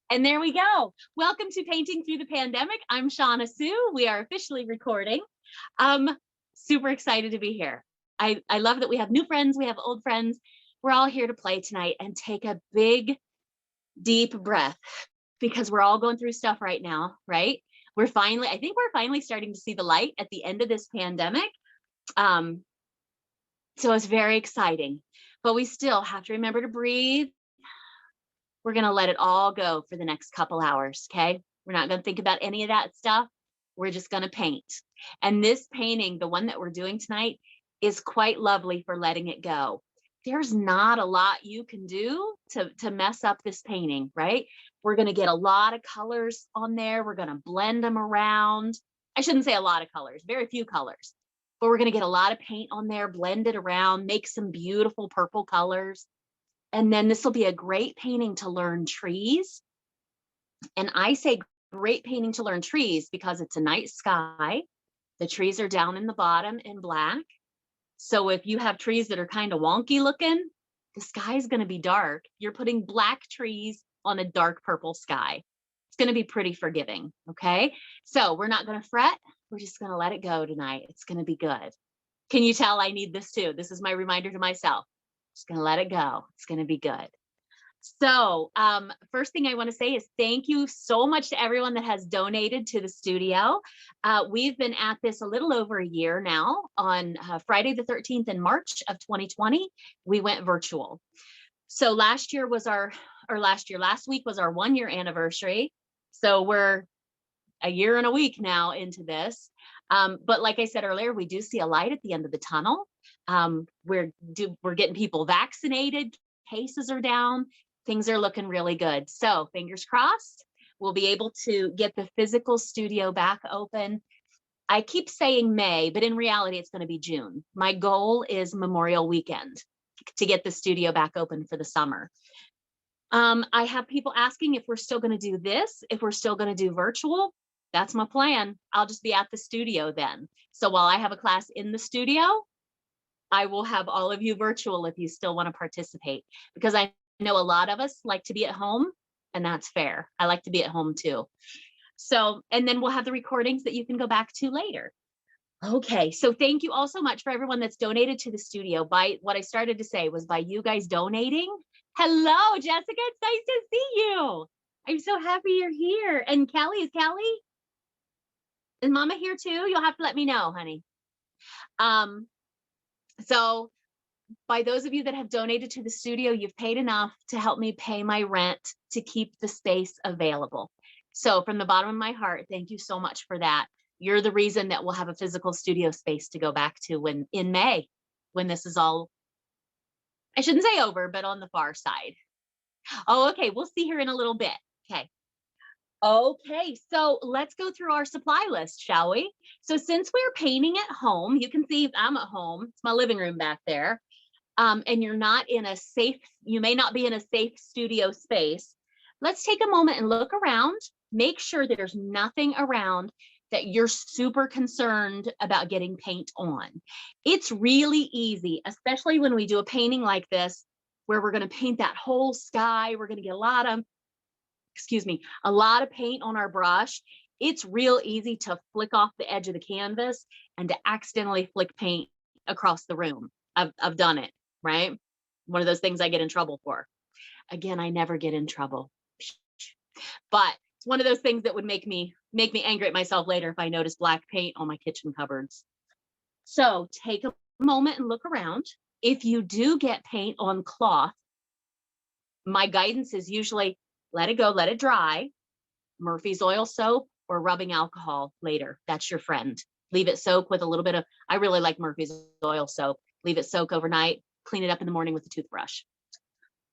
And there we go. Welcome to Painting Through the Pandemic. I'm Shauna Sue. We are officially recording. Super excited to be here. I love that we have new friends, we have old friends. We're all here to play tonight and take a big, deep breath because we're all going through stuff right now, right? I think we're finally starting to see the light at the end of this pandemic. So it's very exciting, but we still have to remember to breathe. We're going to let it all go for the next couple hours, okay? We're not going to think about any of that stuff. We're just going to paint. And this painting, the one that we're doing tonight, is quite lovely for letting it go. There's not a lot you can do to mess up this painting, right? We're going to get a lot of colors on there. We're going to blend them around. I shouldn't say a lot of colors, very few colors, but we're going to get a lot of paint on there, blend it around, make some beautiful purple colors. And then this will be a great painting to learn trees. And I say great painting to learn trees because it's a night sky. The trees are down in the bottom in black. So if you have trees that are kind of wonky looking, the sky is going to be dark. You're putting black trees on a dark purple sky. It's going to be pretty forgiving. Okay. So we're not going to fret. We're just going to let it go tonight. It's going to be good. Can you tell I need this too? This is my reminder to myself. Just going to let it go. It's going to be good. So first thing I want to say is thank you so much to everyone that has donated to the studio. We've been at this a little over a year now. On Friday the 13th in March of 2020, we went virtual. So last week was our 1-year anniversary. So we're a year and a week now into this. But like I said earlier, we do see a light at the end of the tunnel. We're getting people vaccinated, cases are down, things are looking really good. So fingers crossed, we'll be able to get the physical studio back open. I keep saying May, but in reality, it's going to be June. My goal is Memorial Weekend to get the studio back open for the summer. I have people asking if we're still going to do this, if we're still going to do virtual. That's my plan. I'll just be at the studio then. So while I have a class in the studio, I will have all of you virtual if you still want to participate, because I know a lot of us like to be at home, and that's fair. I like to be at home too. So, and then we'll have the recordings that you can go back to later. Okay, so thank you all so much for everyone that's donated to the studio. By what I started to say was by you guys donating. Hello, Jessica, it's nice to see you. I'm so happy you're here. And Kelly, is Mama here too? You'll have to let me know, honey. So by those of you that have donated to the studio, you've paid enough to help me pay my rent to keep the space available. So from the bottom of my heart, thank you so much for that. You're the reason that we'll have a physical studio space to go back to in May, when this is all, I shouldn't say over, but on the far side. Oh, okay, we'll see here in a little bit. Okay, so let's go through our supply list, shall we? So since we're painting at home, you can see I'm at home. It's my living room back there. And you may not be in a safe studio space. Let's take a moment and look around. Make sure that there's nothing around that you're super concerned about getting paint on. It's really easy, especially when we do a painting like this, where we're going to paint that whole sky. We're going to get a lot of paint on our brush. It's real easy to flick off the edge of the canvas and to accidentally flick paint across the room. I've done it, right? One of those things I get in trouble for. Again, I never get in trouble, but it's one of those things that would make me angry at myself later if I notice black paint on my kitchen cupboards. So take a moment and look around. If you do get paint on cloth, my guidance is usually let it go, let it dry. Murphy's oil soap or rubbing alcohol later. That's your friend. Leave it soak with a little bit of, I really like Murphy's oil soap. Leave it soak overnight, clean it up in the morning with a toothbrush.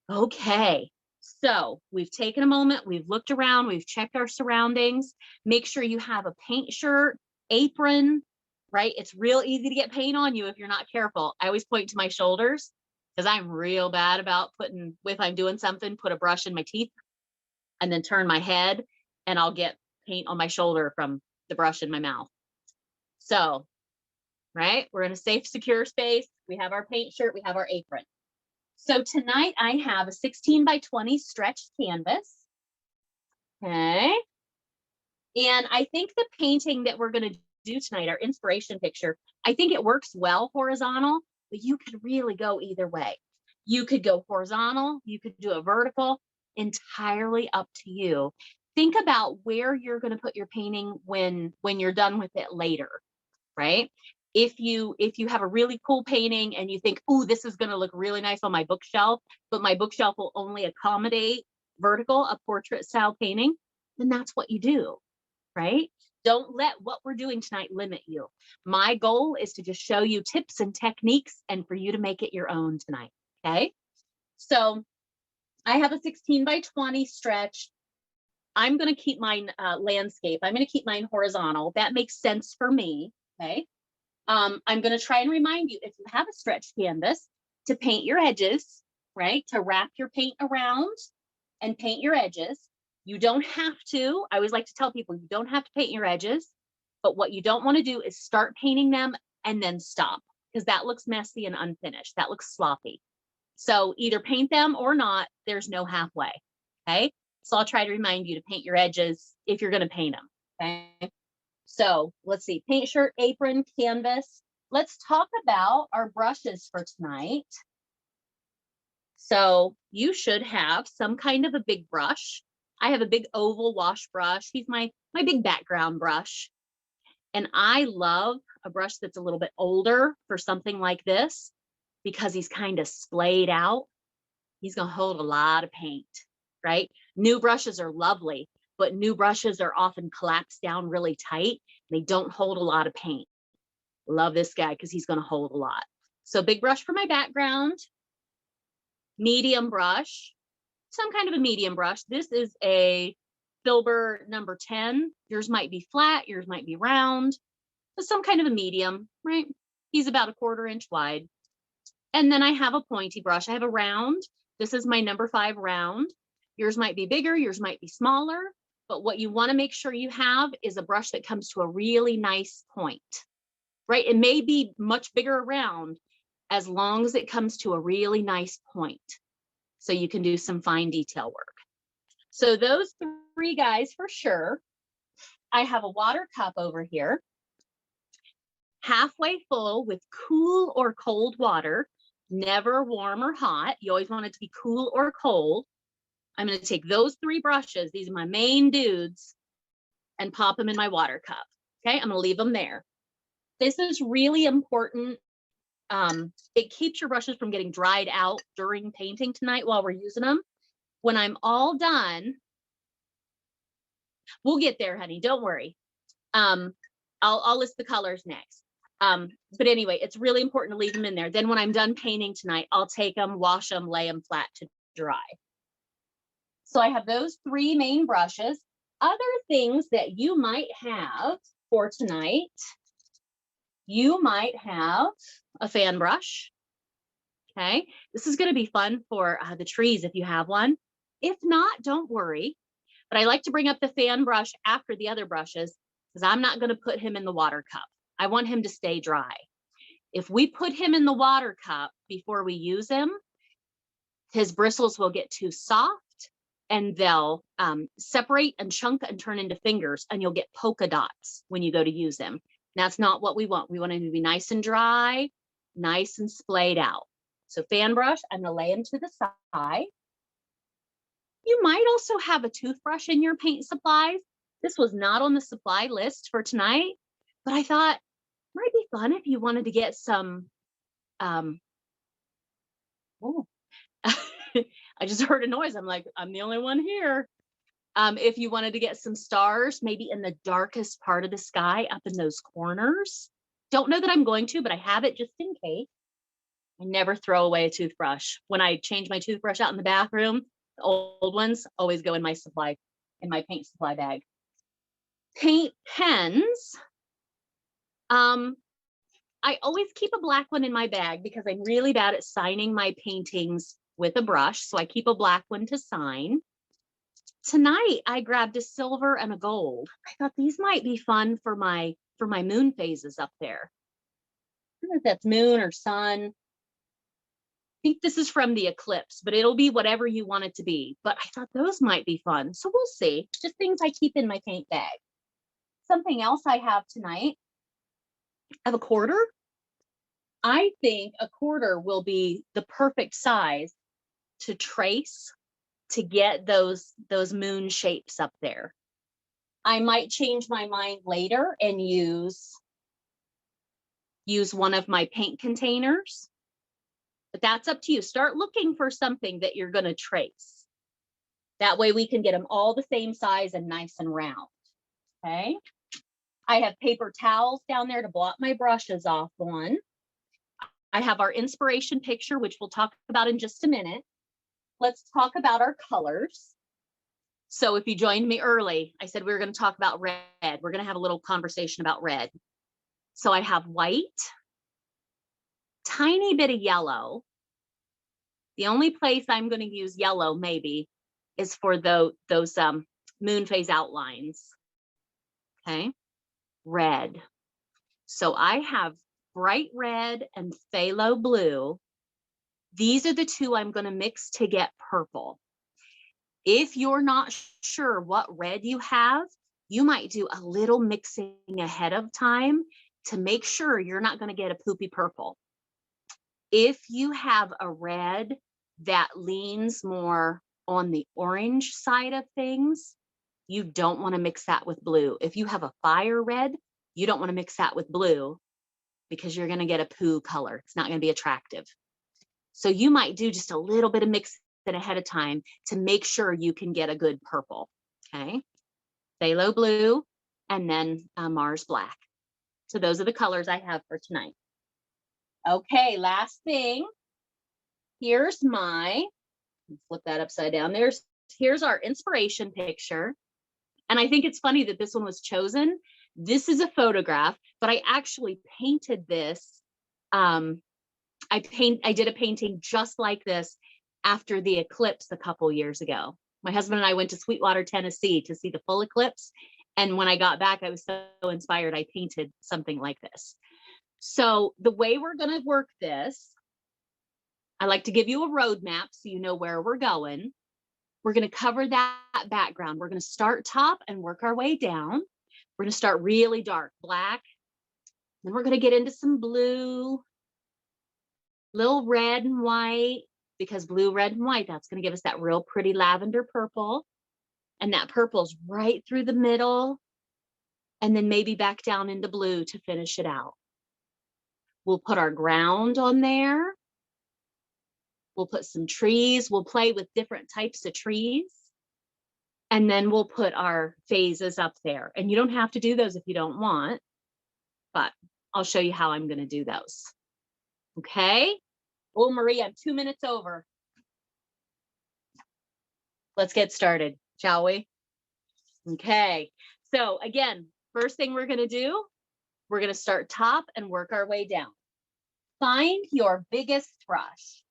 Okay, so we've taken a moment, we've looked around, we've checked our surroundings. Make sure you have a paint shirt, apron, right? It's real easy to get paint on you if you're not careful. I always point to my shoulders because I'm real bad about if I'm doing something, put a brush in my teeth and then turn my head and I'll get paint on my shoulder from the brush in my mouth. So, right, we're in a safe, secure space. We have our paint shirt, we have our apron. So tonight I have a 16 by 20 stretched canvas. Okay. And I think the painting that we're going to do tonight, our inspiration picture, I think it works well horizontal, but you could really go either way. You could go horizontal, you could do a vertical, entirely up to you. Think about where you're going to put your painting when you're done with it later, right? If you have a really cool painting and you think, oh, this is going to look really nice on my bookshelf, but my bookshelf will only accommodate vertical, a portrait style painting, then that's what you do, right? Don't let what we're doing tonight limit you. My goal is to just show you tips and techniques and for you to make it your own tonight, okay? So I have a 16 by 20 stretch. I'm going to keep mine landscape. I'm going to keep mine horizontal. That makes sense for me, okay? I'm going to try and remind you, if you have a stretch canvas, to paint your edges, right? To wrap your paint around and paint your edges. You don't have to. I always like to tell people you don't have to paint your edges, but what you don't want to do is start painting them and then stop, because that looks messy and unfinished. That looks sloppy. So either paint them or not. There's no halfway. Okay. So I'll try to remind you to paint your edges if you're going to paint them. Okay. So let's see, paint shirt, apron, canvas. Let's talk about our brushes for tonight. So you should have some kind of a big brush. I have a big oval wash brush. He's my big background brush. And I love a brush that's a little bit older for something like this because he's kind of splayed out. He's going to hold a lot of paint, right? New brushes are lovely, but new brushes are often collapsed down really tight. They don't hold a lot of paint. Love this guy because he's going to hold a lot. So big brush for my background, medium brush, some kind of a medium brush. This is a filbert number 10. Yours might be flat, yours might be round, but some kind of a medium, right? He's about 1/4 inch wide. And then I have a pointy brush. I have a round. This is my number 5 round. Yours might be bigger, yours might be smaller, but what you want to make sure you have is a brush that comes to a really nice point, right? It may be much bigger around as long as it comes to a really nice point. So you can do some fine detail work. So those 3 guys for sure. I have a water cup over here, halfway full with cool or cold water, never warm or hot. You always want it to be cool or cold. I'm going to take those 3 brushes, these are my main dudes, and pop them in my water cup. Okay, I'm going to leave them there. This is really important. It keeps your brushes from getting dried out during painting tonight while we're using them. When I'm all done, we'll get there, honey, don't worry. I'll list the colors next. But anyway, it's really important to leave them in there. Then when I'm done painting tonight, I'll take them, wash them, lay them flat to dry. So I have those 3 main brushes. Other things that you might have for tonight, you might have a fan brush. Okay, this is going to be fun for the trees if you have one. If not, don't worry. But I like to bring up the fan brush after the other brushes because I'm not going to put him in the water cup. I want him to stay dry. If we put him in the water cup before we use him, his bristles will get too soft and they'll separate and chunk and turn into fingers, and you'll get polka dots when you go to use them. That's not what we want. We want him to be nice and dry, nice and splayed out. So fan brush, I'm going to lay him to the side. You might also have a toothbrush in your paint supplies. This was not on the supply list for tonight, but I thought it might be fun if you wanted to get some, oh, I just heard a noise. I'm like, I'm the only one here. If you wanted to get some stars, maybe in the darkest part of the sky, up in those corners. Don't know that I'm going to, but I have it just in case. I never throw away a toothbrush. When I change my toothbrush out in the bathroom, the old ones always go in my paint supply bag. Paint pens. I always keep a black one in my bag because I'm really bad at signing my paintings with a brush. So I keep a black one to sign. Tonight, I grabbed a silver and a gold. I thought these might be fun for my moon phases up there. I don't know if that's moon or sun. think this is from the Eclipse, but it'll be whatever you want it to be. But I thought those might be fun. So we'll see. Just things I keep in my paint bag. Something else I have tonight, I have a quarter. I think a quarter will be the perfect size to trace to get those moon shapes up there. I might change my mind later and use one of my paint containers, but that's up to you. Start looking for something that you're going to trace. That way we can get them all the same size and nice and round. Okay. I have paper towels down there to blot my brushes off on. I have our inspiration picture, which we'll talk about in just a minute. Let's talk about our colors. So if you joined me early, I said we were going to talk about red. We're going to have a little conversation about red. So I have white, tiny bit of yellow. The only place I'm going to use yellow maybe is for those moon phase outlines. Okay. Red. So I have bright red and phthalo blue. These are the two I'm going to mix to get purple. If you're not sure what red you have, you might do a little mixing ahead of time to make sure you're not going to get a poopy purple. If you have a red that leans more on the orange side of things, you don't want to mix that with blue. If you have a fire red, you don't want to mix that with blue because you're going to get a poo color. It's not going to be attractive. So you might do just a little bit of mixing ahead of time to make sure you can get a good purple. Okay. Phthalo blue and then Mars black. So those are the colors I have for tonight. Okay, last thing. Here's flip that upside down. Here's our inspiration picture. And I think it's funny that this one was chosen. This is a photograph, but I actually painted this. I did a painting just like this after the eclipse a couple years ago. My husband and I went to Sweetwater, Tennessee to see the full eclipse. And when I got back, I was so inspired. I painted something like this. So the way we're going to work this, I like to give you a roadmap so you know where we're going. We're going to cover that background. We're going to start top and work our way down. We're going to start really dark, black. Then we're going to get into some blue, little red and white, because blue, red, and white, that's going to give us that real pretty lavender purple. And that purple's right through the middle. And then maybe back down into blue to finish it out. We'll put our ground on there. We'll put some trees. We'll play with different types of trees. And then we'll put our phases up there. And you don't have to do those if you don't want, but I'll show you how I'm going to do those. Okay. Oh, Marie, I'm 2 minutes over. Let's get started, shall we? Okay. So again, first thing we're going to do, we're going to start top and work our way down. Find your biggest brush.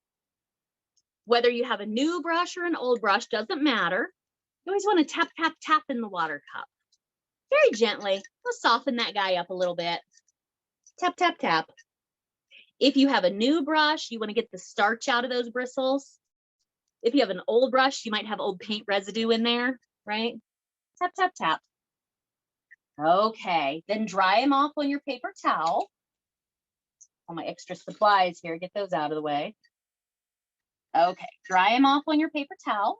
Whether you have a new brush or an old brush, doesn't matter. You always want to tap, tap, tap in the water cup. Very gently. Let's soften that guy up a little bit. Tap, tap, tap. If you have a new brush, you want to get the starch out of those bristles. If you have an old brush, you might have old paint residue in there, right? Tap, tap, tap. Okay, then dry them off on your paper towel. All my extra supplies here, get those out of the way. Okay, dry them off on your paper towel.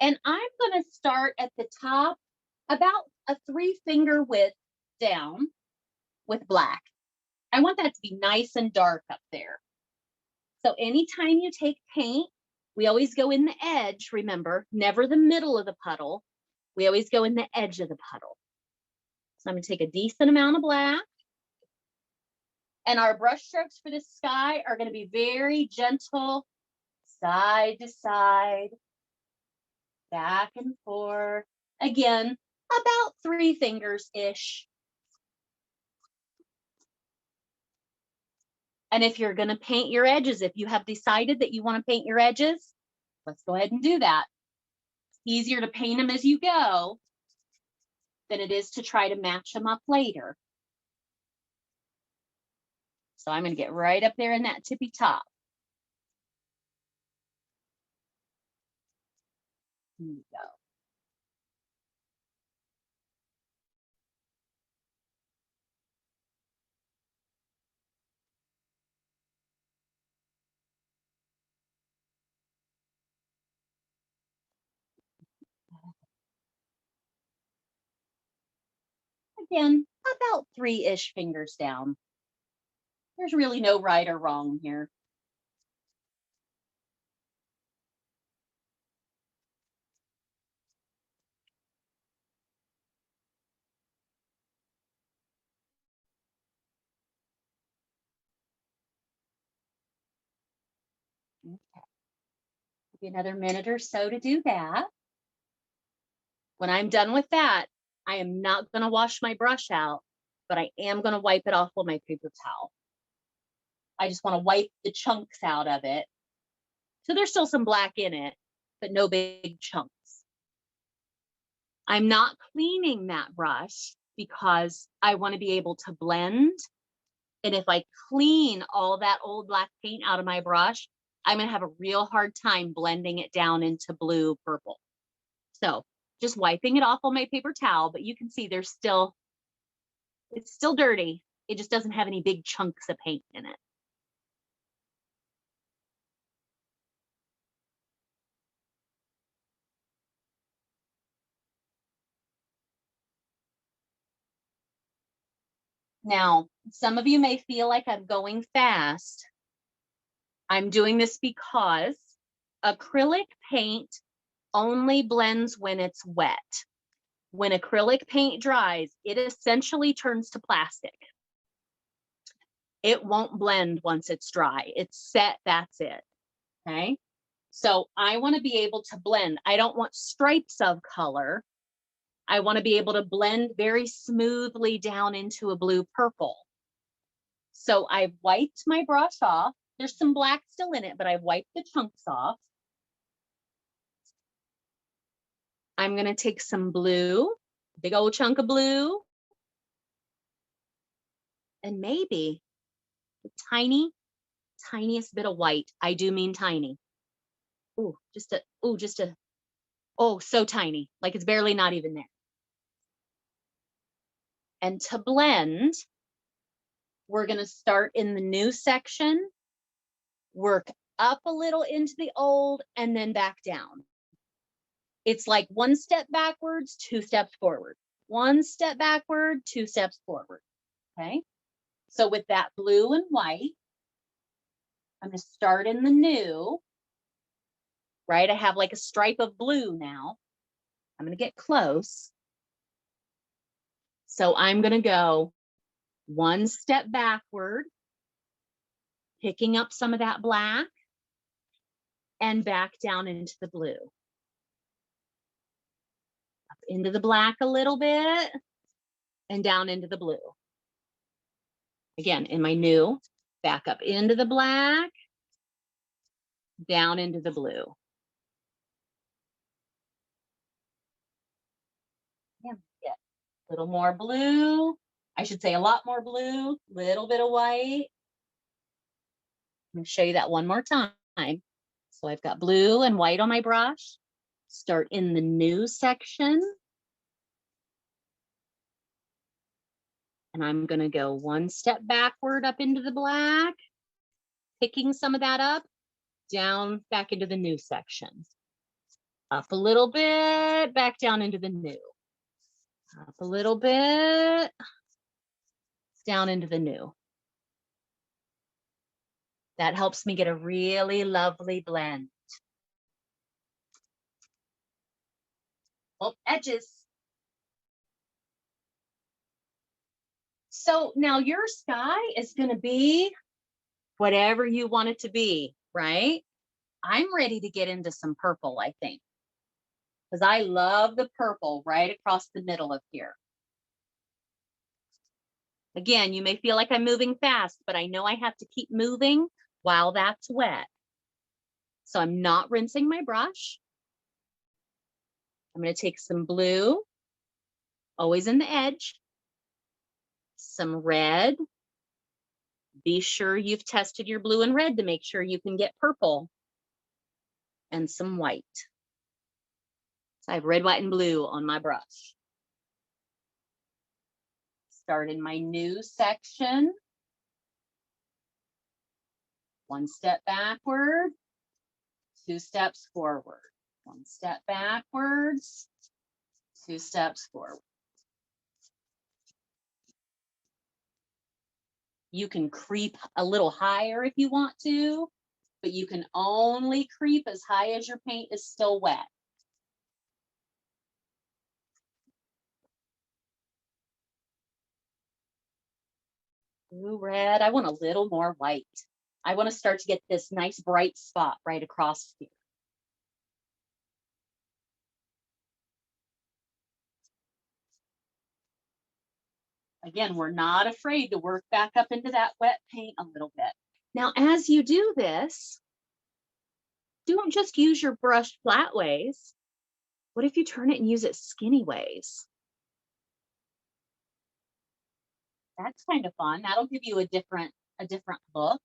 And I'm going to start at the top about a 3-finger width down with black. I want that to be nice and dark up there. So anytime you take paint, we always go in the edge, remember, never the middle of the puddle. We always go in the edge of the puddle. So I'm going to take a decent amount of black. And our brush strokes for this sky are going to be very gentle, side to side, back and forth. Again, about 3 fingers-ish. And if you're going to paint your edges, if you have decided that you want to paint your edges, let's go ahead and do that. It's easier to paint them as you go than it is to try to match them up later. So I'm going to get right up there in that tippy top. Here we go. Again, about 3-ish fingers down. There's really no right or wrong here. Okay. Give you another minute or so to do that. When I'm done with that, I am not going to wash my brush out, but I am going to wipe it off with my paper towel. I just want to wipe the chunks out of it. So there's still some black in it, but no big chunks. I'm not cleaning that brush because I want to be able to blend. And if I clean all that old black paint out of my brush, I'm going to have a real hard time blending it down into blue purple. So just wiping it off on my paper towel, but you can see it's still dirty. It just doesn't have any big chunks of paint in it. Now, some of you may feel like I'm going fast. I'm doing this because acrylic paint only blends when it's wet. When acrylic paint dries, it essentially turns to plastic. It won't blend once it's dry. It's set, that's it. Okay. So I want to be able to blend. I don't want stripes of color. I want to be able to blend very smoothly down into a blue purple. So I've wiped my brush off. There's some black still in it, but I've wiped the chunks off. I'm going to take some blue, big old chunk of blue, and maybe the tiniest bit of white. I do mean tiny. Oh, so tiny, like it's barely not even there. And to blend, we're going to start in the new section, work up a little into the old, and then back down. It's like 1 step backwards, 2 steps forward. 1 step backward, 2 steps forward. Okay. So with that blue and white, I'm going to start in the new, right? I have like a stripe of blue now. I'm going to get close. So I'm going to go 1 step backward, picking up some of that black and back down into the blue. Up into the black a little bit and down into the blue. Again, in my new, back up into the black, down into the blue. Yeah, a little more blue. I should say a lot more blue, little bit of white. I'm going to show you that one more time. So I've got blue and white on my brush. Start in the new section. And I'm going to go 1 step backward up into the black, picking some of that up, down back into the new section. Up a little bit, back down into the new. Up a little bit, down into the new. That helps me get a really lovely blend. Oh, edges. So now your sky is going to be whatever you want it to be, right? I'm ready to get into some purple, I think, because I love the purple right across the middle of here. Again, you may feel like I'm moving fast, but I know I have to keep moving while that's wet. So I'm not rinsing my brush. I'm going to take some blue, always in the edge, some red. Be sure you've tested your blue and red to make sure you can get purple, and some white. So I have red, white, and blue on my brush. Start in my new section. One step backward, 2 steps forward. 1 step backwards, 2 steps forward. You can creep a little higher if you want to, but you can only creep as high as your paint is still wet. Ooh, red. I want a little more white. I want to start to get this nice bright spot right across here. Again, we're not afraid to work back up into that wet paint a little bit. Now, as you do this, don't just use your brush flat ways. What if you turn it and use it skinny ways? That's kind of fun. That'll give you a different look.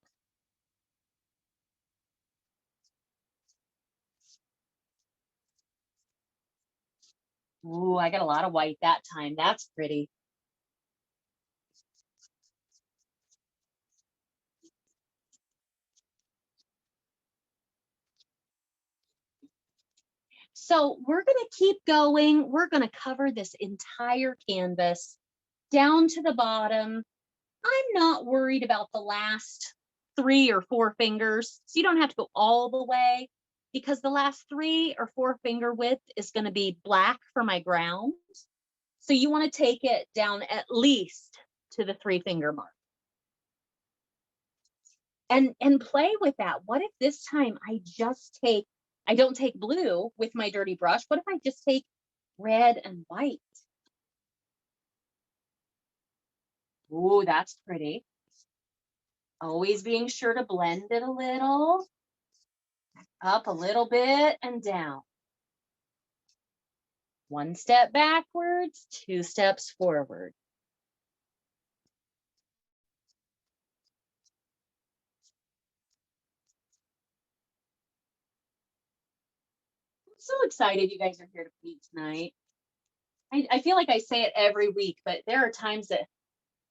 Ooh, I got a lot of white that time. That's pretty. So we're going to keep going. We're going to cover this entire canvas down to the bottom. I'm not worried about the last 3 or 4 fingers. So you don't have to go all the way, because the last 3 or 4 finger width is going to be black for my ground. So you want to take it down at least to the 3 finger mark. And play with that. What if this time I don't take blue with my dirty brush? What if I just take red and white? Ooh, that's pretty. Always being sure to blend it a little. Up a little bit and down. 1 step backwards, 2 steps forward. I'm so excited you guys are here to paint tonight. I feel like I say it every week, but there are times that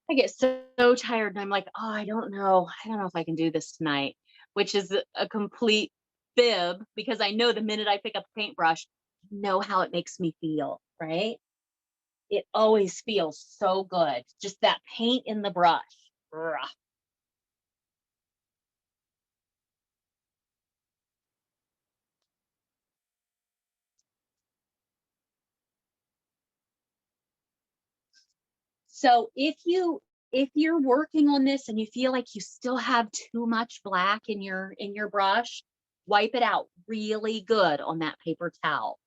I get so tired and I'm like, oh, I don't know if I can do this tonight, which is a complete fib, because I know the minute I pick up a paintbrush, I know how it makes me feel, right? It always feels so good. Just that paint in the brush. Ugh. So if you're working on this and you feel like you still have too much black in your brush, wipe it out really good on that paper towel.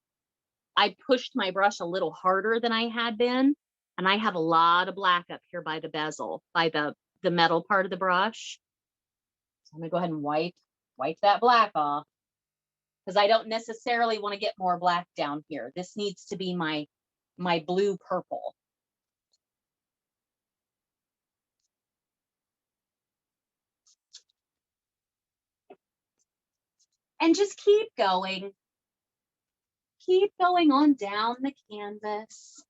I pushed my brush a little harder than I had been, and I have a lot of black up here by the bezel, by the metal part of the brush. So I'm gonna go ahead and wipe that black off, because I don't necessarily want to get more black down here. This needs to be my blue purple. And just keep going. Keep going on down the canvas.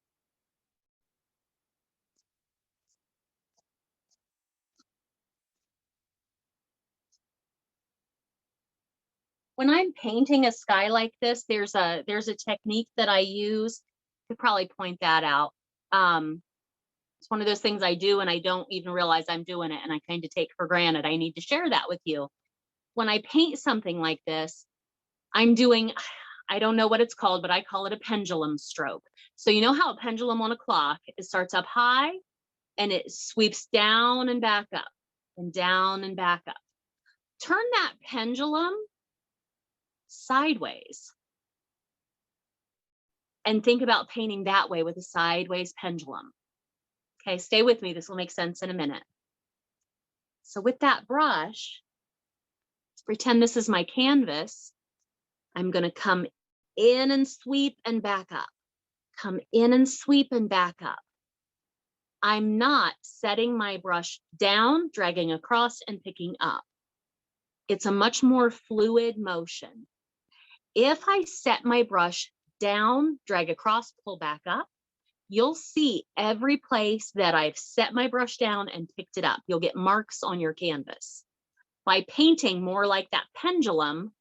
When I'm painting a sky like this, there's a technique that I use. I could probably point that out. It's one of those things I do and I don't even realize I'm doing it, and I kind of take for granted. I need to share that with you. When I paint something like this, I'm doing, I don't know what it's called, but I call it a pendulum stroke. So you know how a pendulum on a clock, it starts up high and it sweeps down and back up and down and back up. Turn that pendulum sideways and think about painting that way with a sideways pendulum. Okay, stay with me. This will make sense in a minute. So with that brush, pretend this is my canvas. I'm going to come in and sweep and back up. Come in and sweep and back up. I'm not setting my brush down, dragging across, and picking up. It's a much more fluid motion. If I set my brush down, drag across, pull back up. You'll see every place that I've set my brush down and picked it up. You'll get marks on your canvas. By painting more like that pendulum,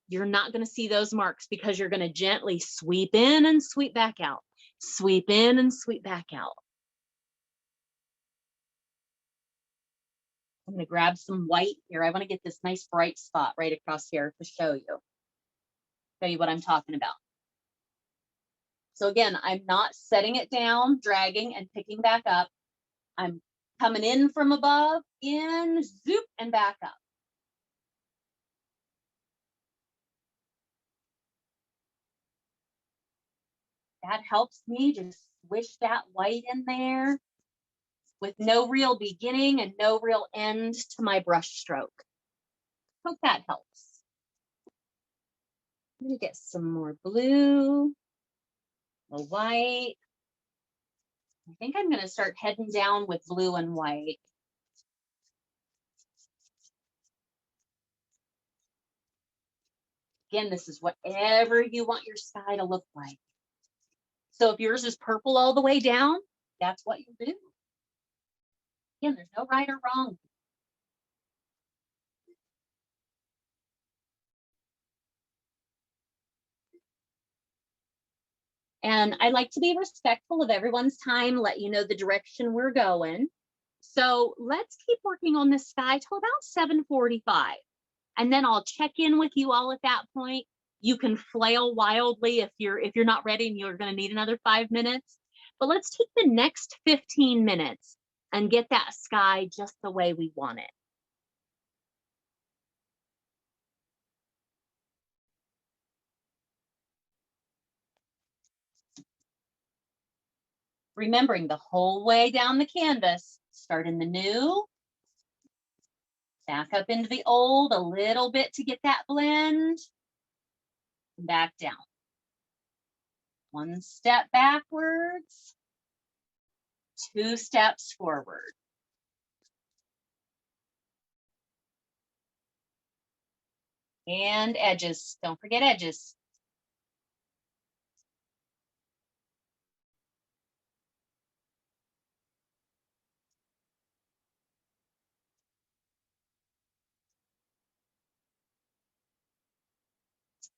you're not going to see those marks because you're going to gently sweep in and sweep back out. Sweep in and sweep back out. I'm going to grab some white here. I want to get this nice bright spot right across here to show you what I'm talking about. So again, I'm not setting it down, dragging and picking back up. I'm coming in from above, in, zoop, and back up. That helps me just swish that white in there with no real beginning and no real end to my brush stroke. Hope that helps. I'm gonna get some more blue, the white. I think I'm gonna start heading down with blue and white. Again, this is whatever you want your sky to look like. So if yours is purple all the way down, that's what you do. Again, there's no right or wrong. And I like to be respectful of everyone's time, let you know the direction we're going. So let's keep working on this sky till about 7:45. And then I'll check in with you all at that point. You can flail wildly if you're not ready and you're going to need another 5 minutes. But let's take the next 15 minutes and get that sky just the way we want it. Remembering the whole way down the canvas, start in the new, back up into the old a little bit to get that blend, and back down. One step backwards, 2 steps forward. And edges, don't forget edges.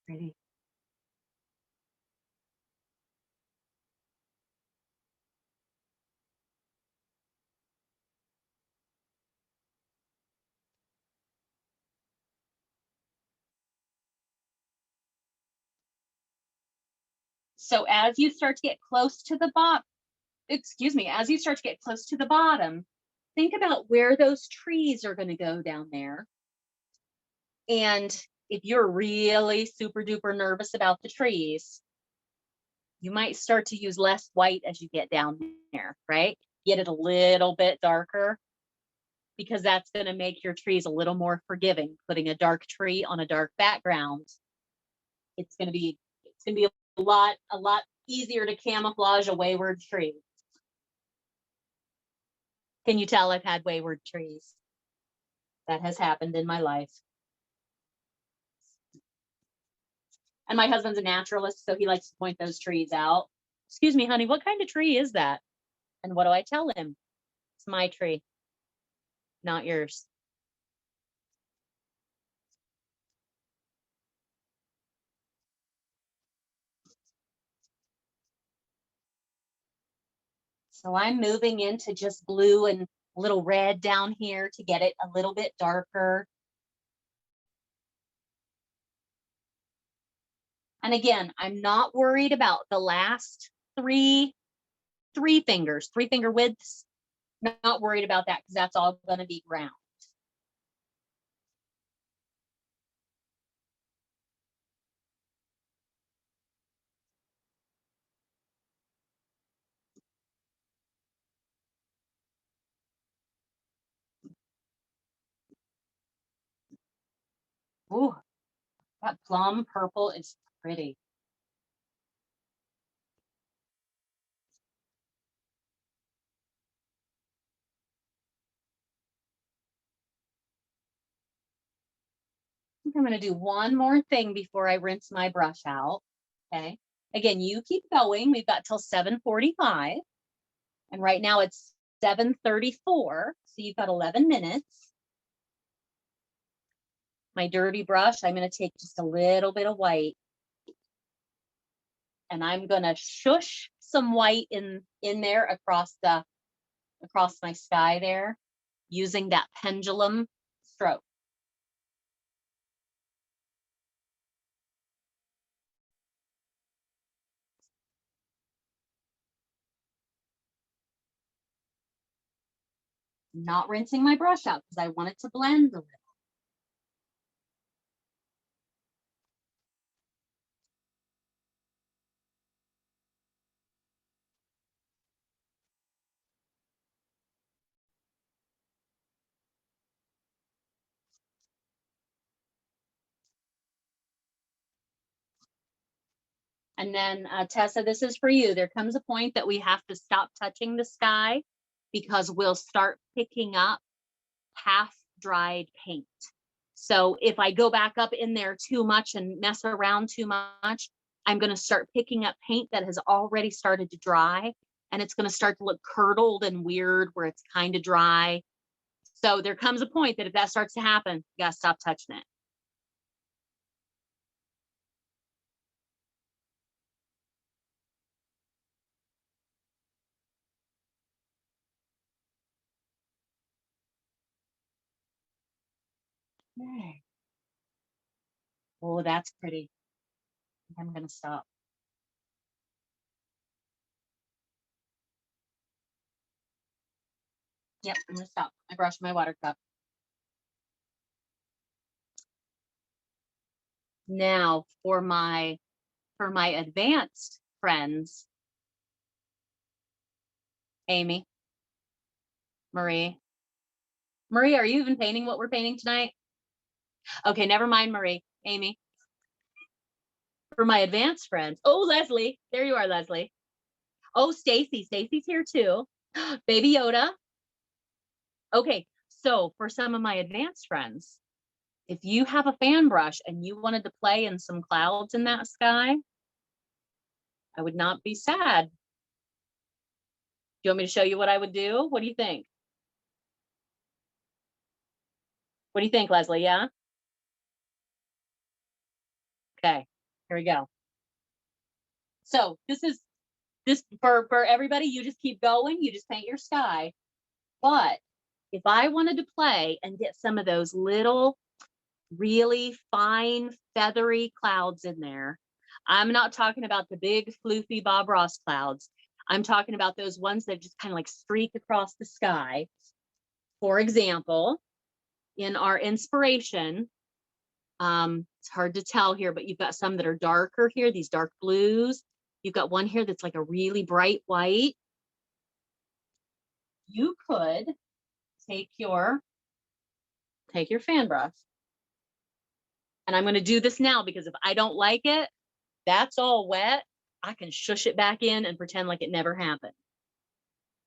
Pretty. So as you start to get close to the bottom, as you start to get close to the bottom, think about where those trees are going to go down there. And if you're really super duper nervous about the trees, you might start to use less white as you get down there, right? Get it a little bit darker, because that's going to make your trees a little more forgiving. Putting a dark tree on a dark background, it's going to be a lot easier to camouflage a wayward tree. Can you tell I've had wayward trees? That has happened in my life. And my husband's a naturalist, so he likes to point those trees out. Excuse me, honey, what kind of tree is that? And what do I tell him? It's my tree, not yours. So I'm moving into just blue and a little red down here to get it a little bit darker. And again, I'm not worried about the last three finger widths. Not worried about that because that's all going to be ground. Ooh, that plum purple is pretty. I think I'm going to do one more thing before I rinse my brush out. Okay. Again, you keep going. We've got till 7:45. And right now it's 7:34. So you've got 11 minutes. My dirty brush, I'm going to take just a little bit of white. And I'm going to shush some white in there across my sky there, using that pendulum stroke. Not rinsing my brush out because I want it to blend a little. And then Tessa, this is for you. There comes a point that we have to stop touching the sky because we'll start picking up half dried paint. So if I go back up in there too much and mess around too much, I'm going to start picking up paint that has already started to dry, and it's going to start to look curdled and weird where it's kind of dry. So there comes a point that if that starts to happen, you got to stop touching it. Okay. Oh, that's pretty. I'm going to stop. Yep, I'm going to stop. I brushed my water cup. Now for my advanced friends, Amy, Marie. Marie, are you even painting what we're painting tonight? Okay, never mind, Marie. Amy. For my advanced friends. Oh, Leslie. There you are, Leslie. Oh, Stacy. Stacy's here too. Baby Yoda. Okay, so for some of my advanced friends, if you have a fan brush and you wanted to play in some clouds in that sky, I would not be sad. Do you want me to show you what I would do? What do you think? What do you think, Leslie? Yeah? Okay, here we go. So this for everybody, you just keep going, you just paint your sky. But if I wanted to play and get some of those little really fine feathery clouds in there, I'm not talking about the big floofy Bob Ross clouds. I'm talking about those ones that just kind of like streak across the sky. For example, in our inspiration, it's hard to tell here, but you've got some that are darker here, these dark blues. You've got one here that's like a really bright white. You could take your fan brush. And I'm going to do this now because if I don't like it, that's all wet. I can shush it back in and pretend like it never happened.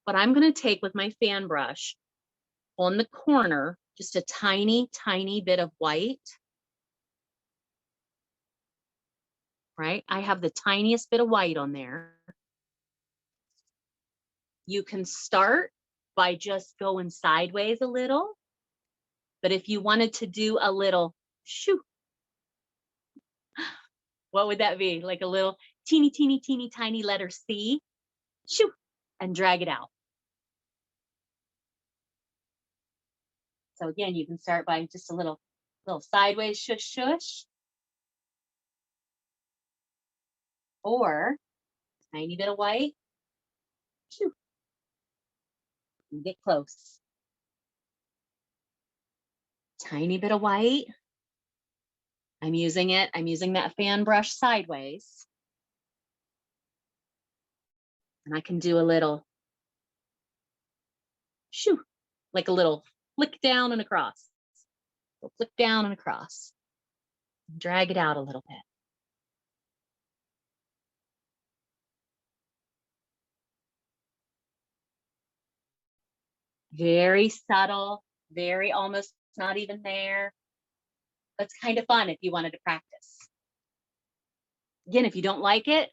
But I'm going to take with my fan brush on the corner, just a tiny, tiny bit of white. Right? I have the tiniest bit of white on there. You can start by just going sideways a little. But if you wanted to do a little shoo, what would that be? Like a little teeny, teeny, teeny, tiny letter C, shoo, and drag it out. So again, you can start by just a little sideways shush, shush. Or tiny bit of white, shoo, and get close. Tiny bit of white. I'm using that fan brush sideways. And I can do a little shoo, like a little flick down and across. So flick down and across. Drag it out a little bit. Very subtle, very almost not even there. That's kind of fun if you wanted to practice. Again, if you don't like it,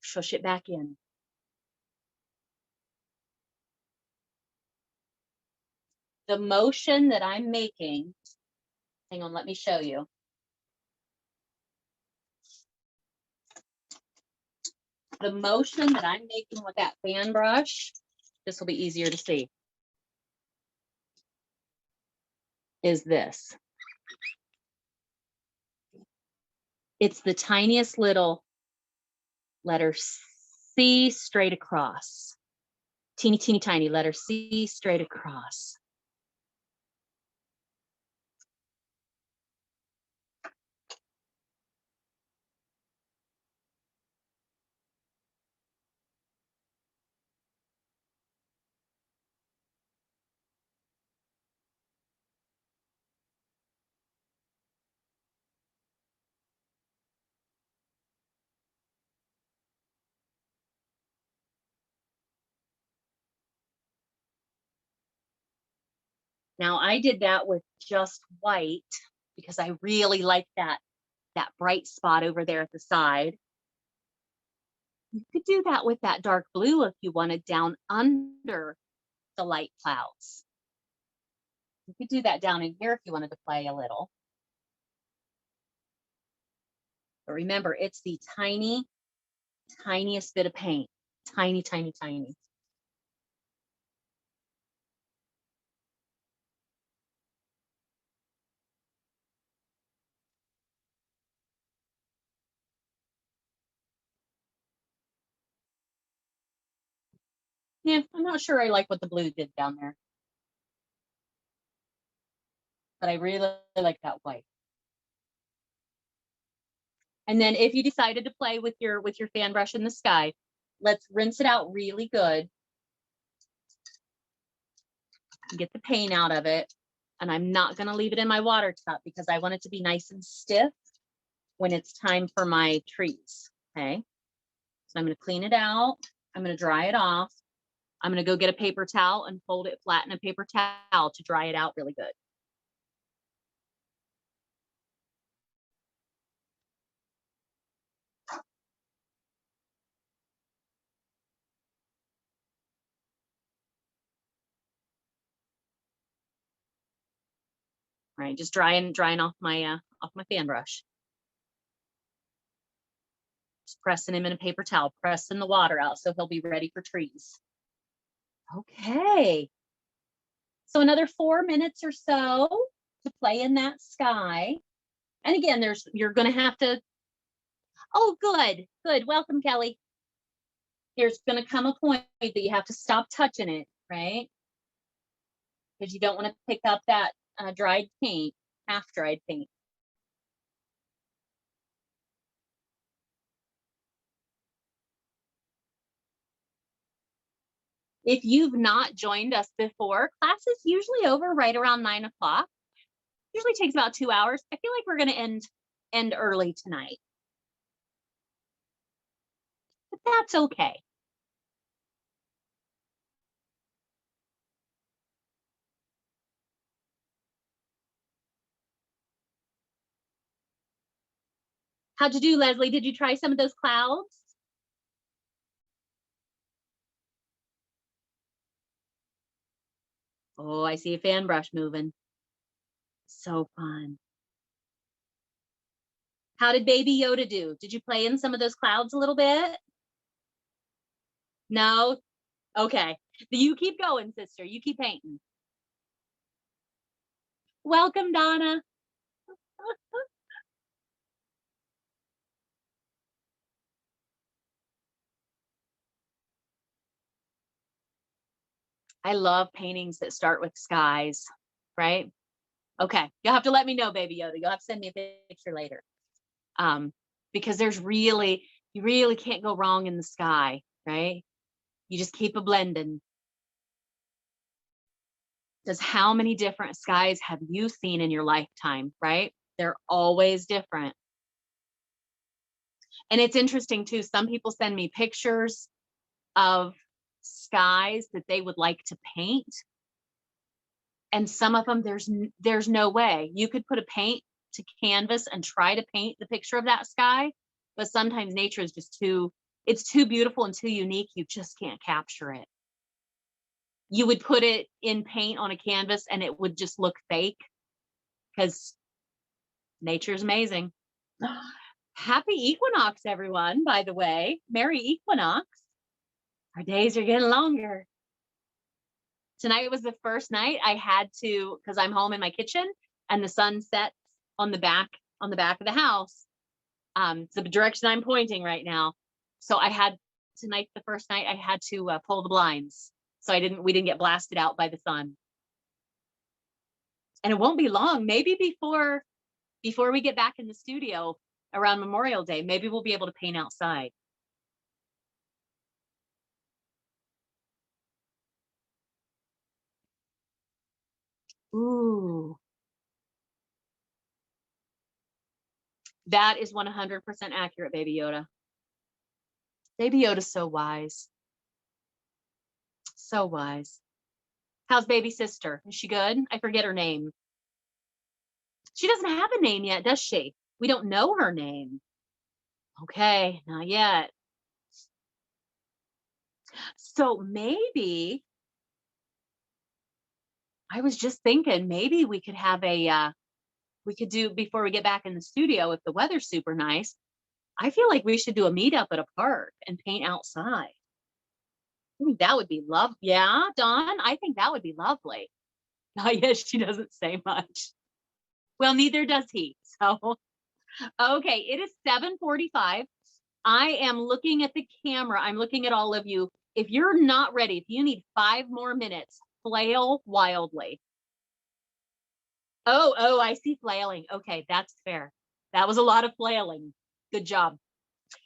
shush it back in. The motion that I'm making, hang on, let me show you. The motion that I'm making with that fan brush, this will be easier to see, is this. It's the tiniest little letter C straight across. Teeny, teeny, tiny letter C straight across. Now I did that with just white because I really like that bright spot over there at the side. You could do that with that dark blue if you wanted down under the light clouds. You could do that down in here if you wanted to play a little. But remember, it's the tiny, tiniest bit of paint. Tiny, tiny, tiny. Yeah, I'm not sure I like what the blue did down there. But I really like that white. And then if you decided to play with your fan brush in the sky, let's rinse it out really good. Get the paint out of it. And I'm not going to leave it in my water tub because I want it to be nice and stiff when it's time for my trees. Okay. So I'm going to clean it out. I'm going to dry it off. I'm going to go get a paper towel and fold it flat in a paper towel to dry it out really good. All right, just drying off my fan brush. Just pressing him in a paper towel, pressing the water out so he'll be ready for trees. Okay. So another 4 minutes or so to play in that sky. And again, you're going to have to, oh, good. Welcome, Kelly. There's going to come a point that you have to stop touching it, right? Because you don't want to pick up that dried paint, half-dried paint. If you've not joined us before, class is usually over right around 9 o'clock. Usually takes about 2 hours. I feel like we're going to end early tonight. But that's okay. How'd you do, Leslie? Did you try some of those clouds? Oh, I see a fan brush moving. So fun. How did Baby Yoda do? Did you play in some of those clouds a little bit? No? Okay. You keep going, sister. You keep painting. Welcome, Donna. I love paintings that start with skies, right? Okay. You'll have to let me know, Baby Yoda. You'll have to send me a picture later. Because you really can't go wrong in the sky, right? You just keep a blending. Because how many different skies have you seen in your lifetime, right? They're always different. And it's interesting too, some people send me pictures of skies that they would like to paint. And some of them, there's no way. You could put a paint to canvas and try to paint the picture of that sky. but sometimes nature is just it's too beautiful and too unique. You just can't capture it. You would put it in paint on a canvas and it would just look fake because nature's amazing. Happy equinox, everyone, by the way. Merry equinox. Our days are getting longer. Tonight was the first night I had to, because I'm home in my kitchen and the sun sets on the back of the house. It's the direction I'm pointing right now. So tonight's the first night I had to pull the blinds. So we didn't get blasted out by the sun. And it won't be long, maybe before we get back in the studio around Memorial Day, maybe we'll be able to paint outside. Ooh. That is 100% accurate, Baby Yoda. Baby Yoda's so wise. So wise. How's baby sister? Is she good? I forget her name. She doesn't have a name yet, does she? We don't know her name. Okay, not yet. So maybe, I was just thinking, maybe we could have we could do, before we get back in the studio, if the weather's super nice, I feel like we should do a meetup at a park and paint outside. I think that would be lovely. Yeah, Dawn, I think that would be lovely. Oh, yes, she doesn't say much. Well, neither does he. So, okay, it is 7:45. I am looking at the camera. I'm looking at all of you. If you're not ready, if you need 5 more minutes, flail wildly. Oh, I see flailing. Okay, that's fair. That was a lot of flailing. Good job.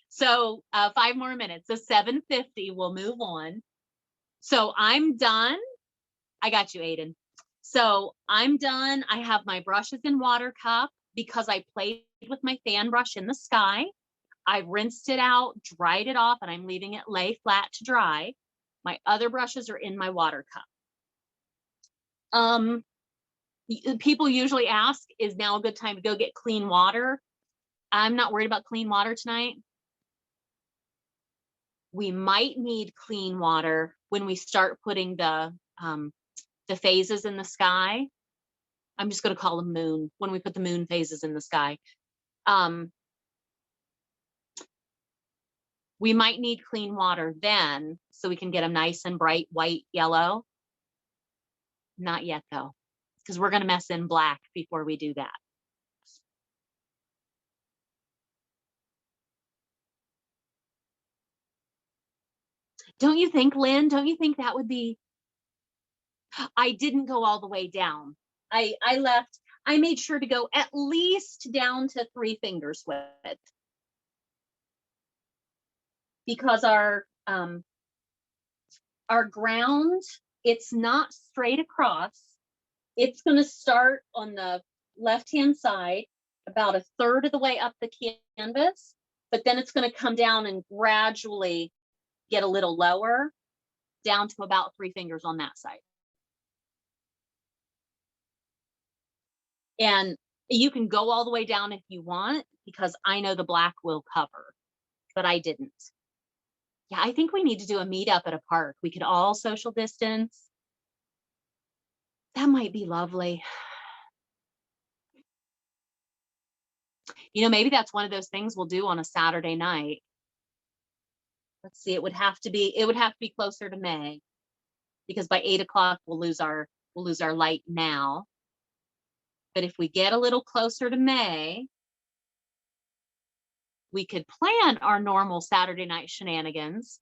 So 5 more minutes. So 7:50, we'll move on. So I'm done. I got you, Aiden. So I'm done. I have my brushes in water cup because I played with my fan brush in the sky. I rinsed it out, dried it off, and I'm leaving it lay flat to dry. My other brushes are in my water cup. People usually ask, is now a good time to go get clean water? I'm not worried about clean water tonight. We might need clean water when we start putting the phases in the sky. I'm just going to call them moon, when we put the moon phases in the sky. We might need clean water then, so we can get them nice and bright white yellow. Not yet though, because we're going to mess in black before we do that. Don't you think, Lynn? Don't you think that would be? I didn't go all the way down. I made sure to go at least down to 3 fingers width, because our ground, it's not straight across. It's going to start on the left-hand side about 1/3 of the way up the canvas, but then it's going to come down and gradually get a little lower, down to about 3 fingers on that side. And you can go all the way down if you want, because I know the black will cover, but I didn't. Yeah, I think we need to do a meetup at a park. We could all social distance. That might be lovely. You know, maybe that's one of those things we'll do on a Saturday night. Let's see, it would have to be closer to May, because by 8 o'clock we'll lose our light now. But if we get a little closer to May, we could plan our normal Saturday night shenanigans.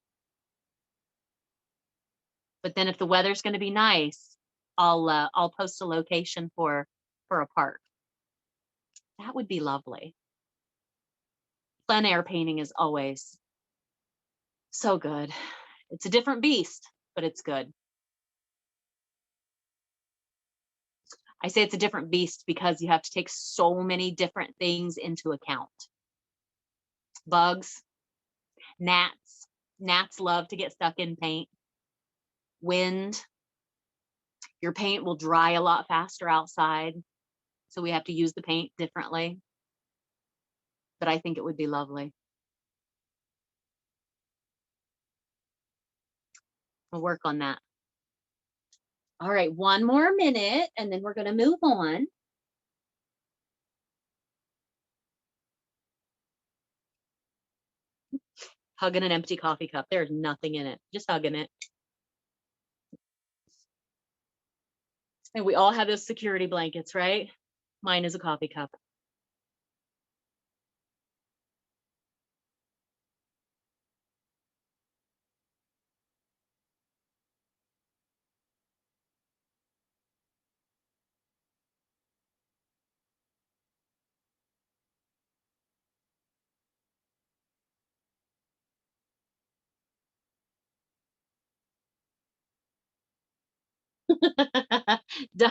But then if the weather's going to be nice, I'll post a location for a park. That would be lovely. Plein air painting is always so good. It's a different beast, but it's good. I say it's a different beast because you have to take so many different things into account. Bugs, gnats. Gnats love to get stuck in paint. Wind. Your paint will dry a lot faster outside, so we have to use the paint differently. But I think it would be lovely. We'll work on that. All right, one more minute, and then we're going to move on. Hugging an empty coffee cup. There's nothing in it. Just hugging it. And we all have those security blankets, right? Mine is a coffee cup.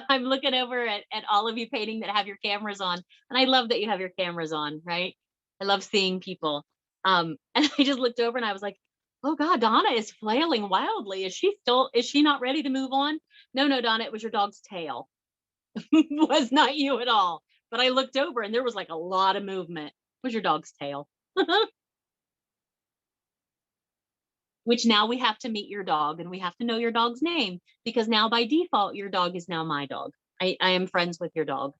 I'm looking over at all of you painting that have your cameras on. And I love that you have your cameras on, right? I love seeing people. And I just looked over and I was like, oh God, Donna is flailing wildly. Is she not ready to move on? No, Donna, it was your dog's tail. Was not you at all. But I looked over and there was like a lot of movement. It was your dog's tail. Which now we have to meet your dog and we have to know your dog's name, because now by default, your dog is now my dog. I am friends with your dog.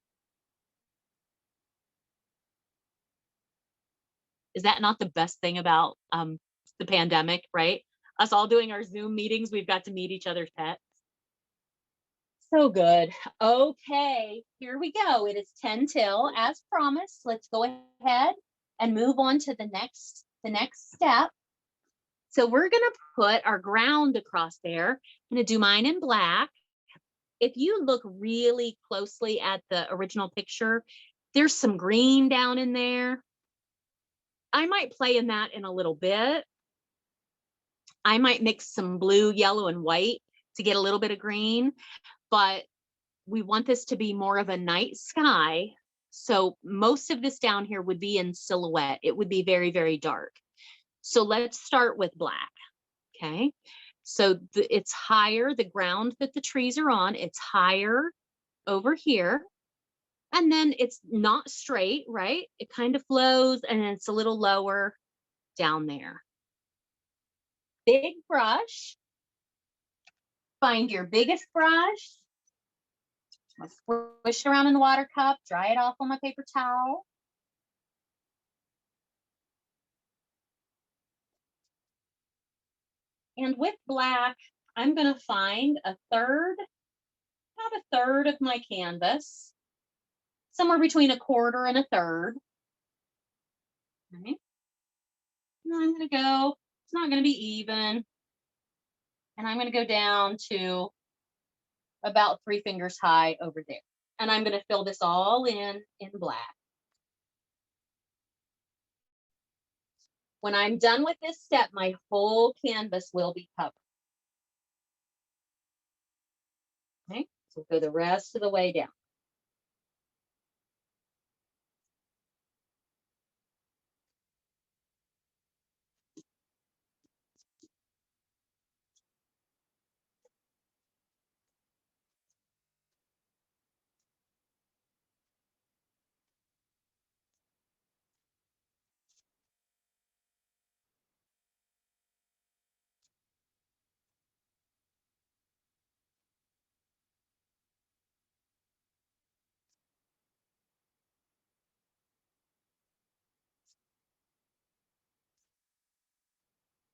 Is that not the best thing about the pandemic, right? Us all doing our Zoom meetings, we've got to meet each other's pets. So good. Okay, here we go. It is 10 till, as promised. Let's go ahead and move on to the next step. So we're going to put our ground across there. I'm going to do mine in black. If you look really closely at the original picture, there's some green down in there. I might play in that in a little bit. I might mix some blue, yellow, and white to get a little bit of green, but we want this to be more of a night sky. So most of this down here would be in silhouette. It would be very, very dark. So let's start with black. Okay. So it's higher, the ground that the trees are on, it's higher over here. And then it's not straight, right? It kind of flows and it's a little lower down there. Big brush. Find your biggest brush. Squish around in the water cup, dry it off on my paper towel. And with black, I'm going to find about a third of my canvas, somewhere between a quarter and a third. Okay. And I'm going to go, it's not going to be even. And I'm going to go down to about 3 fingers high over there. And I'm going to fill this all in black. When I'm done with this step, my whole canvas will be covered. Okay, so go the rest of the way down.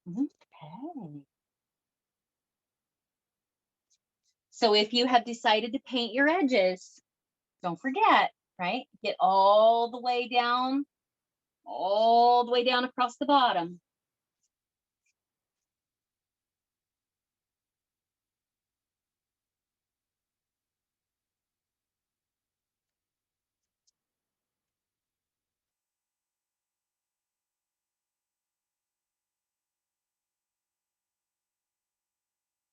Okay. So if you have decided to paint your edges, don't forget, right? Get all the way down across the bottom.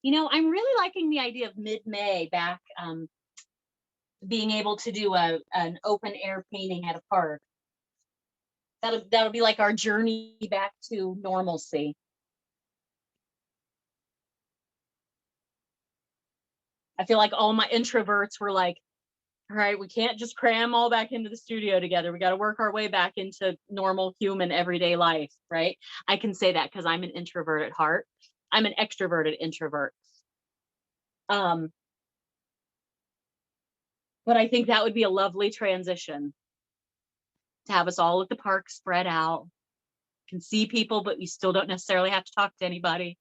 You know, I'm really liking the idea of mid-May back, being able to do an open air painting at a park. That'll be like our journey back to normalcy. I feel like all my introverts were like, all right, we can't just cram all back into the studio together. We got to work our way back into normal human everyday life, right? I can say that because I'm an introvert at heart. I'm an extroverted introvert. But I think that would be a lovely transition to have us all at the park spread out, can see people, but you still don't necessarily have to talk to anybody.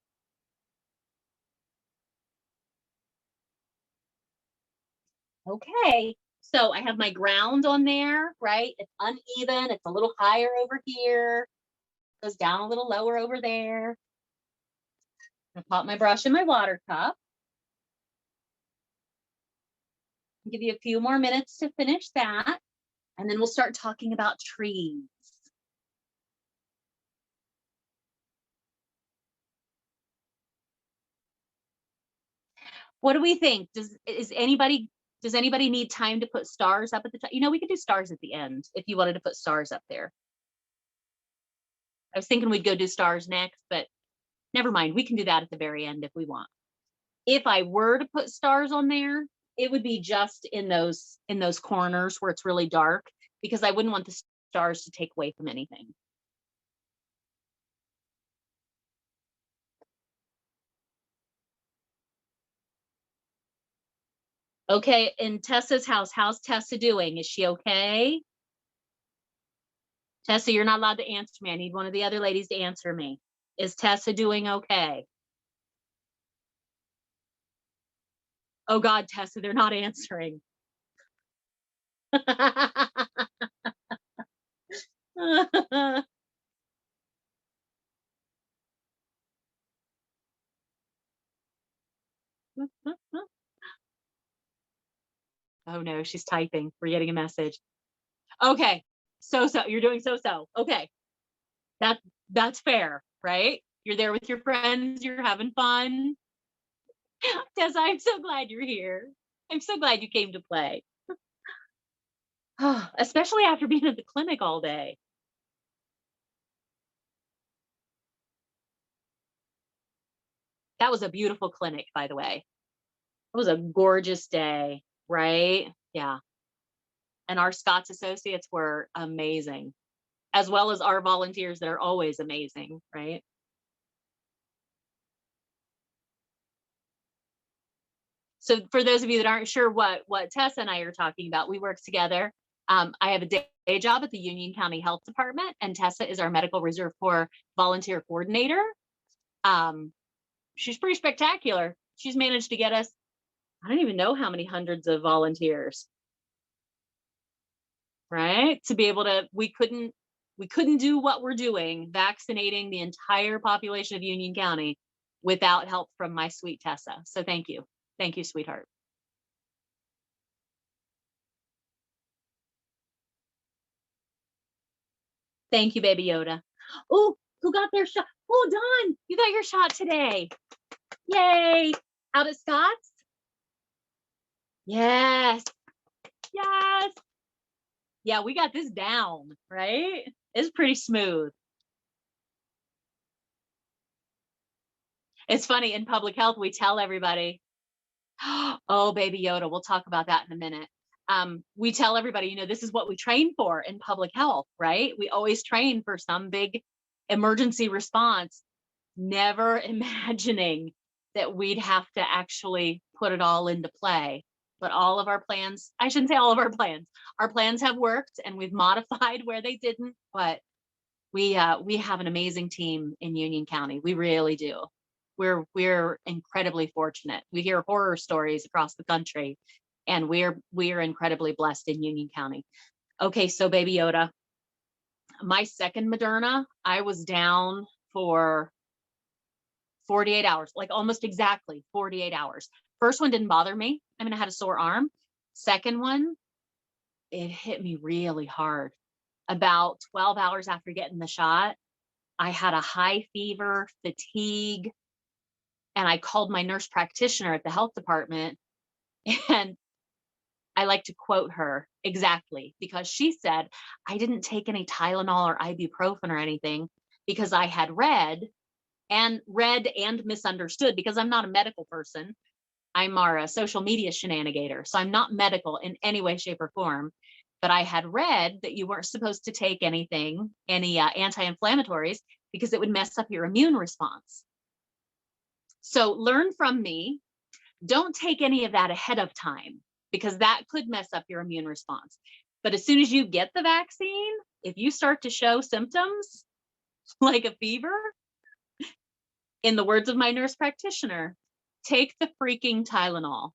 Okay, so I have my ground on there, right? It's uneven, it's a little higher over here, goes down a little lower over there. I'll pop my brush in my water cup. I'll give you a few more minutes to finish that, and then we'll start talking about trees. What do we think? Does anybody need time to put stars up at the top? You know, we could do stars at the end if you wanted to put stars up there. I was thinking we'd go do stars next, but never mind. We can do that at the very end if we want. If I were to put stars on there, it would be just in those corners where it's really dark, because I wouldn't want the stars to take away from anything. Okay, in Tessa's house, how's Tessa doing? Is she okay? Tessa, you're not allowed to answer me. I need one of the other ladies to answer me. Is Tessa doing okay? Oh God, Tessa, they're not answering. Oh no, she's typing. We're getting a message. Okay. So you're doing so. Okay. That's fair, right? You're there with your friends, you're having fun. Tessa, I'm so glad you're here. I'm so glad you came to play. Especially after being at the clinic all day. That was a beautiful clinic, by the way. It was a gorgeous day, right? Yeah. And our Scots associates were amazing, as well as our volunteers that are always amazing, right? So for those of you that aren't sure what Tessa and I are talking about, we work together. I have a day job at the Union County Health Department, and Tessa is our Medical Reserve Corps volunteer coordinator. She's pretty spectacular. She's managed to get us, I don't even know how many hundreds of volunteers, right? To be able to, we couldn't do what we're doing, vaccinating the entire population of Union County, without help from my sweet Tessa. So thank you, sweetheart. Thank you, Baby Yoda. Oh, who got their shot? Oh, Dawn, you got your shot today. Yay. Out at Scott's? Yes. Yes. Yeah, we got this down, right? It's pretty smooth. It's funny, in public health, we tell everybody, oh, Baby Yoda, we'll talk about that in a minute. We tell everybody, you know, this is what we train for in public health, right? We always train for some big emergency response, never imagining that we'd have to actually put it all into play. But all of our plans, I shouldn't say all of our plans have worked, and we've modified where they didn't, but we have an amazing team in Union County. We really do. We're incredibly fortunate. We hear horror stories across the country, and we're incredibly blessed in Union County. Okay, so Baby Yoda, my second Moderna, I was down for 48 hours, like almost exactly 48 hours. First one didn't bother me. I mean, I had a sore arm. Second one, it hit me really hard. About 12 hours after getting the shot, I had a high fever, fatigue, and I called my nurse practitioner at the health department, and I like to quote her exactly, because she said, I didn't take any Tylenol or ibuprofen or anything, because I had read and misunderstood, because I'm not a medical person. I'm a social media shenanigator. So I'm not medical in any way, shape, or form. But I had read that you weren't supposed to take any anti-inflammatories, because it would mess up your immune response. So learn from me. Don't take any of that ahead of time because that could mess up your immune response. But as soon as you get the vaccine, if you start to show symptoms like a fever, in the words of my nurse practitioner, take the freaking Tylenol.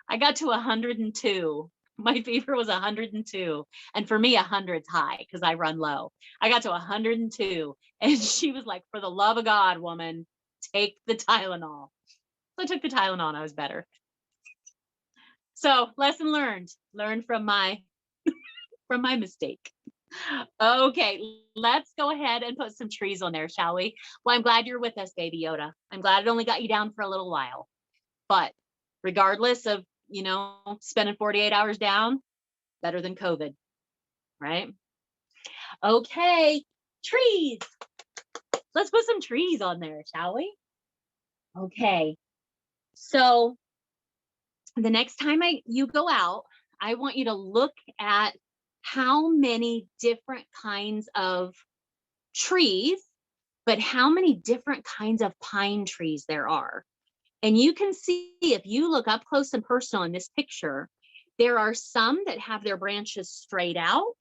I got to 102. My fever was 102. And for me, 100's high because I run low. I got to 102. And she was like, for the love of God, woman, take the Tylenol. So I took the Tylenol and I was better. So lesson learned. Learn from my mistake. Okay, let's go ahead and put some trees on there, shall we? Well, I'm glad you're with us, Baby Yoda. I'm glad it only got you down for a little while. But regardless of, spending 48 hours down, better than COVID, right? Okay, trees. Let's put some trees on there, shall we? Okay, so the next time you go out, I want you to look at how many different kinds of trees, but how many different kinds of pine trees there are. And you can see, if you look up close and personal in this picture, there are some that have their branches straight out,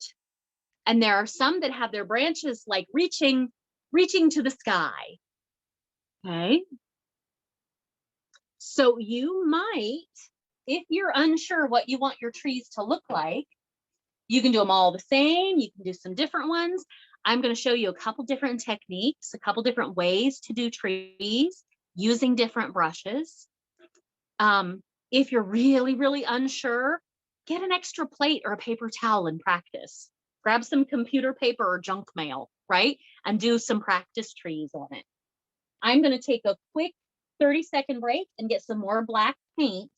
and there are some that have their branches like reaching to the sky. Okay. So you might, if you're unsure what you want your trees to look like, you can do them all the same. You can do some different ones. I'm going to show you a couple different techniques, a couple different ways to do trees using different brushes. If you're really, really unsure, get an extra plate or a paper towel and practice. Grab some computer paper or junk mail, right? And do some practice trees on it. I'm going to take a quick 30-second break and get some more black paint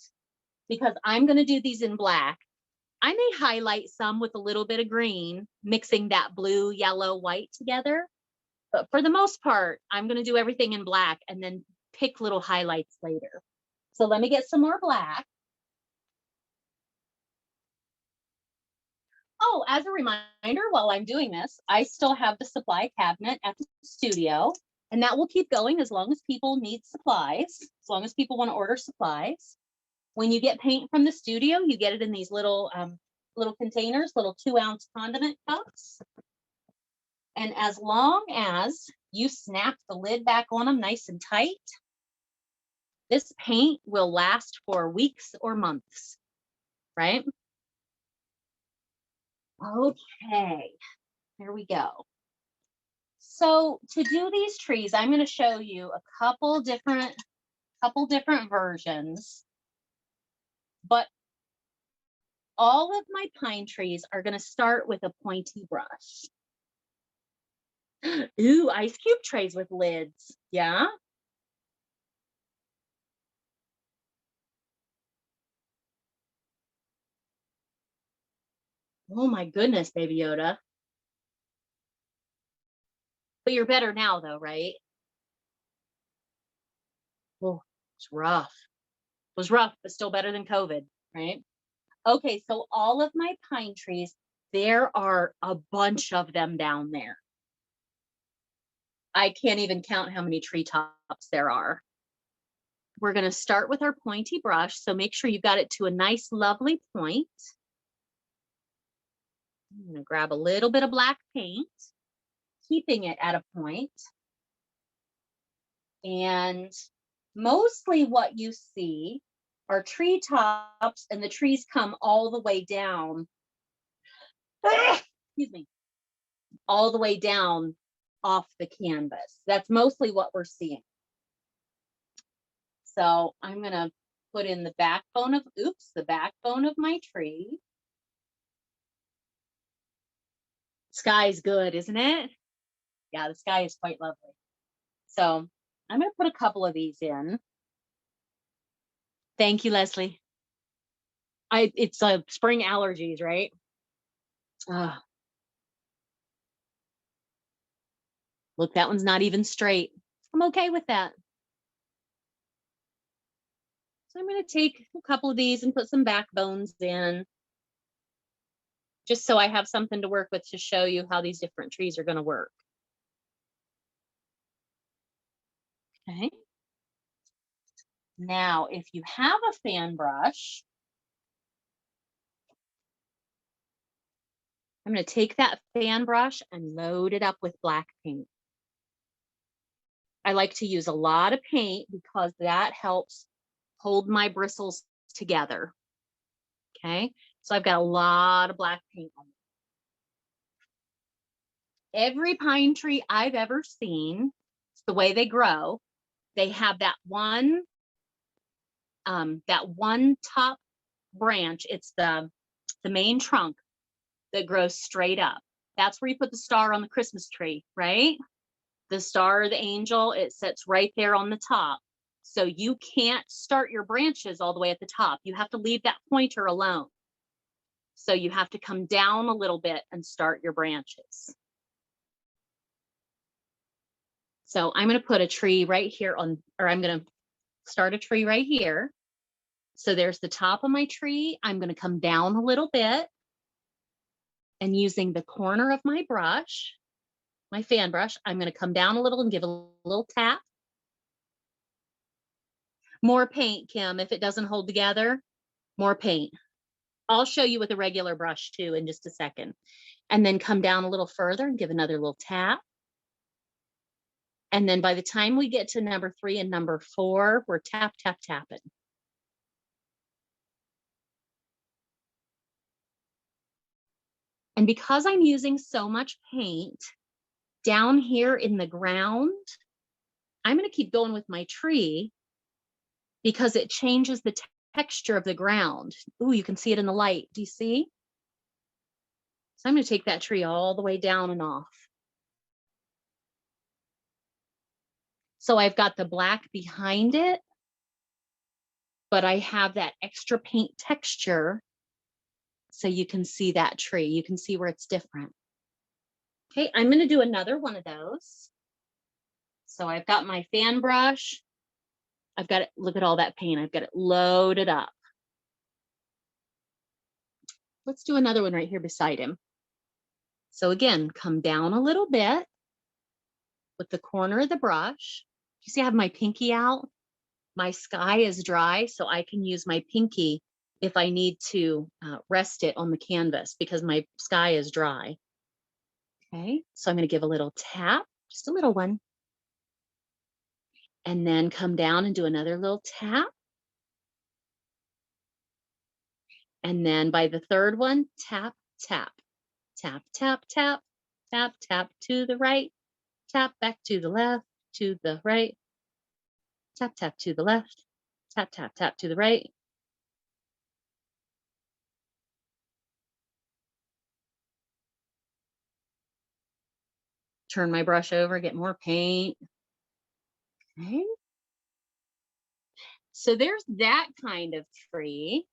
because I'm going to do these in black. I may highlight some with a little bit of green, mixing that blue, yellow, white together. But for the most part, I'm going to do everything in black and then pick little highlights later. So let me get some more black. Oh, as a reminder, while I'm doing this, I still have the supply cabinet at the studio, and that will keep going as long as people need supplies, as long as people want to order supplies. When you get paint from the studio, you get it in these little containers, little 2-ounce condiment cups. And as long as you snap the lid back on them nice and tight, this paint will last for weeks or months, right? Okay, here we go. So to do these trees, I'm going to show you a couple different versions, but all of my pine trees are going to start with a pointy brush. Ooh, ice cube trays with lids. Yeah. Oh my goodness, Baby Yoda. But you're better now though, right? Oh, it's rough. It was rough, but still better than COVID, right? Okay, so all of my pine trees, there are a bunch of them down there. I can't even count how many treetops there are. We're going to start with our pointy brush, so make sure you've got it to a nice, lovely point. I'm going to grab a little bit of black paint, keeping it at a point. And mostly what you see are treetops, and the trees come all the way down. Excuse me. All the way down off the canvas. That's mostly what we're seeing. So I'm going to put in the backbone of my tree. Sky's good, isn't it? Yeah, the sky is quite lovely. So I'm going to put a couple of these in. Thank you, Leslie. It's spring allergies, right? Look, that one's not even straight. I'm okay with that. So I'm going to take a couple of these and put some backbones in, just so I have something to work with to show you how these different trees are going to work. Okay. Now, if you have a fan brush, I'm going to take that fan brush and load it up with black paint. I like to use a lot of paint because that helps hold my bristles together. Okay, so I've got a lot of black paint on. Every pine tree I've ever seen, the way they grow, they have that one top branch. It's the main trunk that grows straight up. That's where you put the star on the Christmas tree, right? The star or the angel, it sits right there on the top. So you can't start your branches all the way at the top. You have to leave that pointer alone. So you have to come down a little bit and start your branches. So I'm going to put a tree right here on, or I'm going to start a tree right here. So there's the top of my tree. I'm going to come down a little bit and using the corner of my brush, my fan brush, I'm going to come down a little and give a little tap. More paint, Kim, if it doesn't hold together, more paint. I'll show you with a regular brush too in just a second. And then come down a little further and give another little tap. And then by the time we get to number 3 and number 4, we're tap, tap, tapping. And because I'm using so much paint down here in the ground, I'm going to keep going with my tree because it changes the texture of the ground. Ooh, you can see it in the light. Do you see? So I'm going to take that tree all the way down and off. So I've got the black behind it, but I have that extra paint texture so you can see that tree. You can see where it's different. Okay, I'm going to do another one of those. So I've got my fan brush. I've got it, look at all that paint. I've got it loaded up. Let's do another one right here beside him. So again, come down a little bit with the corner of the brush. You see I have my pinky out? My sky is dry, so I can use my pinky if I need to rest it on the canvas because my sky is dry. Okay, so I'm going to give a little tap, just a little one. And then come down and do another little tap. And then by the third one, tap, tap, tap, tap, tap, tap, tap to the right, tap back to the left, to the right, tap, tap to the left, tap, tap, tap to the right. Turn my brush over, get more paint. Okay. So there's that kind of tree.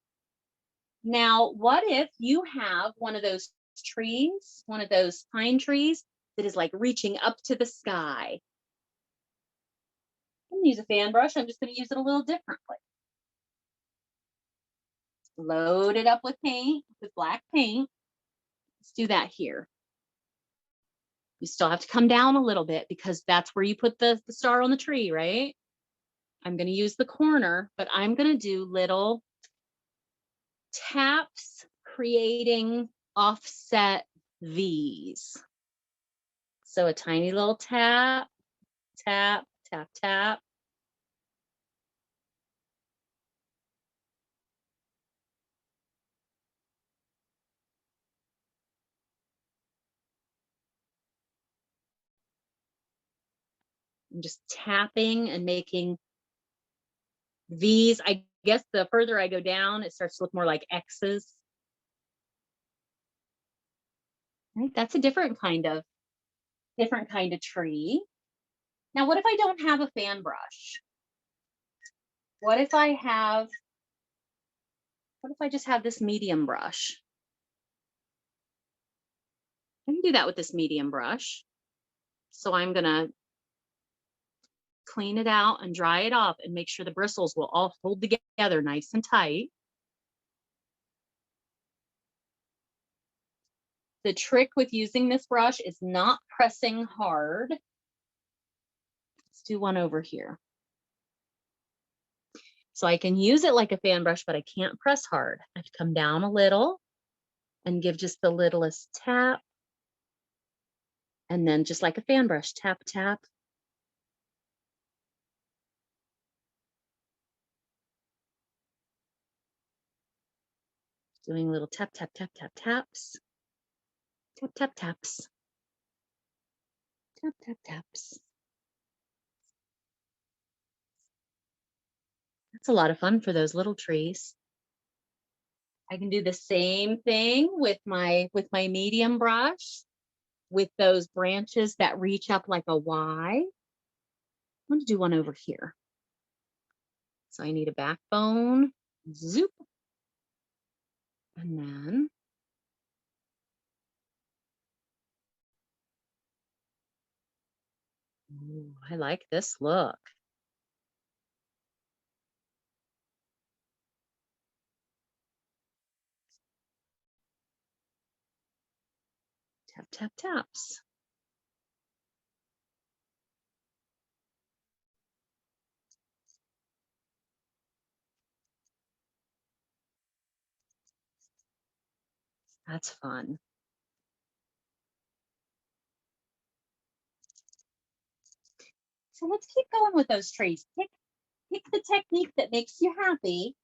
Now, what if you have one of those trees, one of those pine trees that is like reaching up to the sky? I'm going to use a fan brush. I'm just going to use it a little differently. Load it up with paint, with black paint. Let's do that here. You still have to come down a little bit because that's where you put the star on the tree, right? I'm going to use the corner, but I'm going to do little taps creating offset V's. So a tiny little tap, tap, tap, tap. I'm just tapping and making V's. I guess the further I go down, it starts to look more like X's. Right? That's a different kind of tree. Now, what if I don't have a fan brush? What if I just have this medium brush? I can do that with this medium brush. So I'm gonna clean it out and dry it off and make sure the bristles will all hold together nice and tight. The trick with using this brush is not pressing hard. Let's do one over here. So I can use it like a fan brush, but I can't press hard. I have to come down a little and give just the littlest tap. And then just like a fan brush, tap, tap. Doing little tap, tap, tap, tap, taps. Tap, tap, taps. Tap, tap, taps. That's a lot of fun for those little trees. I can do the same thing with my medium brush with those branches that reach up like a Y. I'm going to do one over here. So I need a backbone, zoop, and then ooh, I like this look. Tap, tap, taps. That's fun. So let's keep going with those trees. Pick the technique that makes you happy.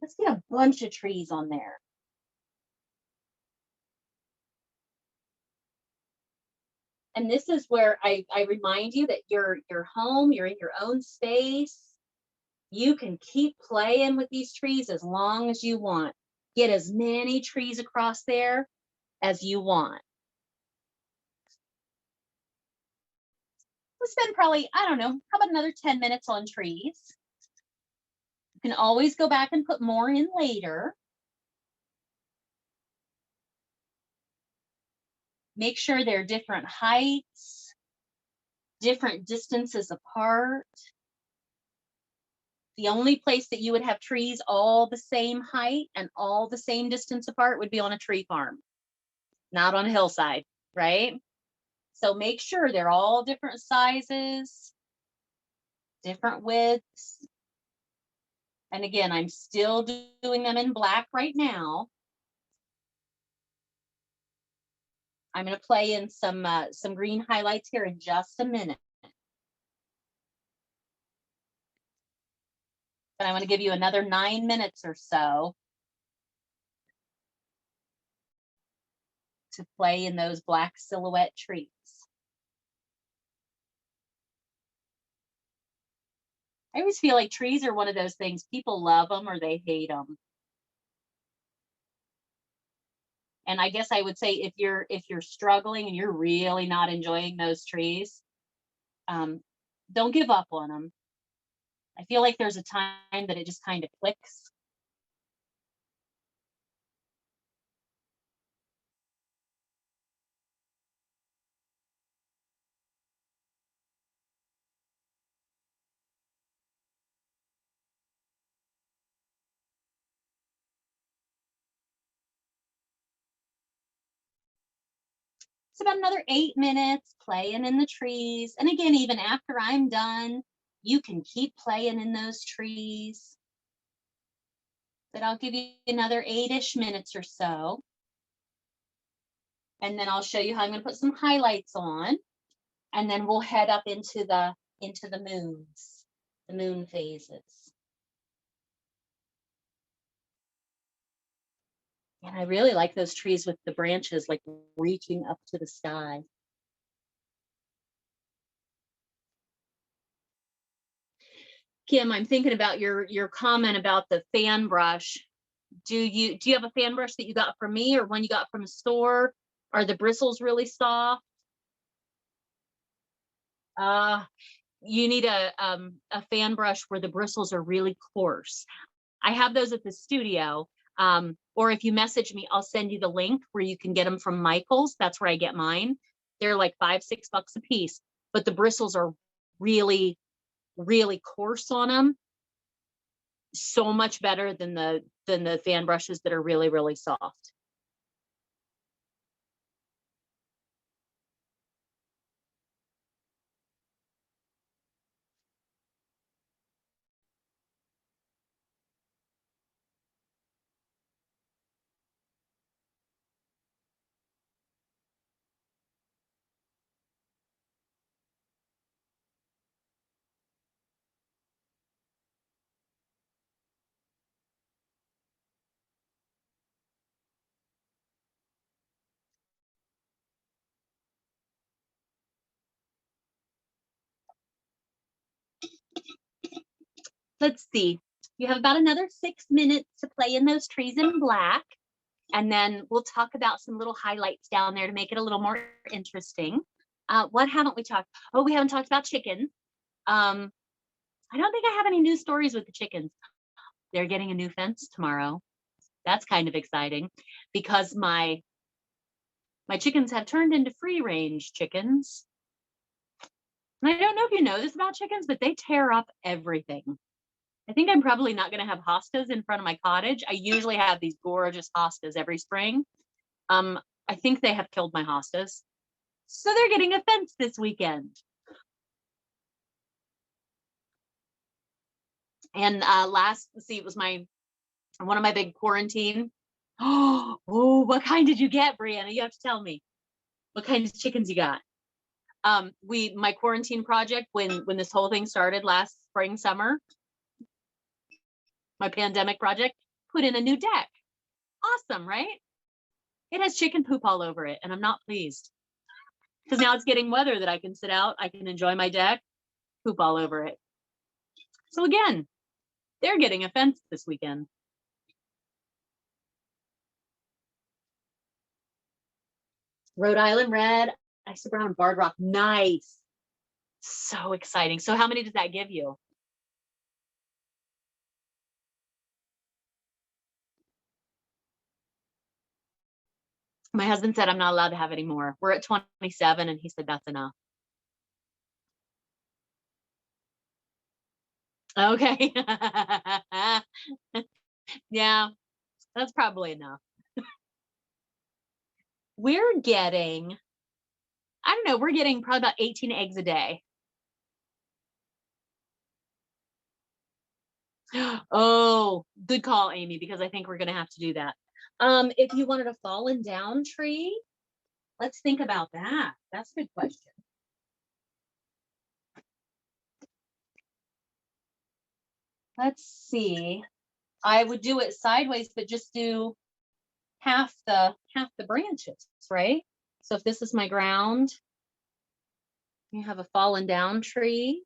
Let's get a bunch of trees on there. And this is where I remind you that you're home, you're in your own space. You can keep playing with these trees as long as you want. Get as many trees across there as you want. We'll spend probably, I don't know, how about another 10 minutes on trees? You can always go back and put more in later. Make sure they're different heights, different distances apart. The only place that you would have trees all the same height and all the same distance apart would be on a tree farm, not on a hillside, right? So make sure they're all different sizes, different widths. And again, I'm still doing them in black right now. I'm going to play in some green highlights here in just a minute. But I'm going to give you another 9 minutes or so to play in those black silhouette trees. I always feel like trees are one of those things, people love them or they hate them. And I guess I would say if you're struggling and you're really not enjoying those trees, don't give up on them. I feel like there's a time that it just kind of clicks. It's about another 8 minutes playing in the trees. And again, even after I'm done, you can keep playing in those trees. But I'll give you another 8-ish minutes or so. And then I'll show you how I'm going to put some highlights on. And then we'll head up into the moons, the moon phases. And I really like those trees with the branches like reaching up to the sky. Kim, I'm thinking about your comment about the fan brush. Do you have a fan brush that you got from me or one you got from a store? Are the bristles really soft? You need a fan brush where the bristles are really coarse. I have those at the studio. Or if you message me, I'll send you the link where you can get them from Michael's. That's where I get mine. They're like $5-6 a piece, but the bristles are really, really coarse on them. So much better than the fan brushes that are really, really soft. let's see. You have about another 6 minutes to play in those trees in black. And then we'll talk about some little highlights down there to make it a little more interesting. What haven't we talked? Oh, we haven't talked about chickens. I don't think I have any news stories with the chickens. They're getting a new fence tomorrow. That's kind of exciting because my chickens have turned into free range chickens. And I don't know if you know this about chickens, but they tear up everything. I think I'm probably not going to have hostas in front of my cottage. I usually have these gorgeous hostas every spring. I think they have killed my hostas. So they're getting a fence this weekend. And let's see, it was one of my big quarantine. Oh, what kind did you get, Brianna? You have to tell me. What kind of chickens you got? My quarantine project, when this whole thing started last spring, summer, my pandemic project, put in a new deck. Awesome, right? It has chicken poop all over it, and I'm not pleased. Because now it's getting weather that I can sit out, I can enjoy my deck, poop all over it. So again, they're getting a fence this weekend. Rhode Island red, ice brown, barred rock, nice. So exciting. So how many does that give you? My husband said I'm not allowed to have any more. We're at 27 and he said that's enough. Okay. Yeah, that's probably enough. We're getting, I don't know, we're getting probably about 18 eggs a day. Oh, good call, Amy, because I think we're going to have to do that. If you wanted a fallen down tree, let's think about that. That's a good question. Let's see. I would do it sideways, but just do half the branches, right? So if this is my ground, you have a fallen down tree.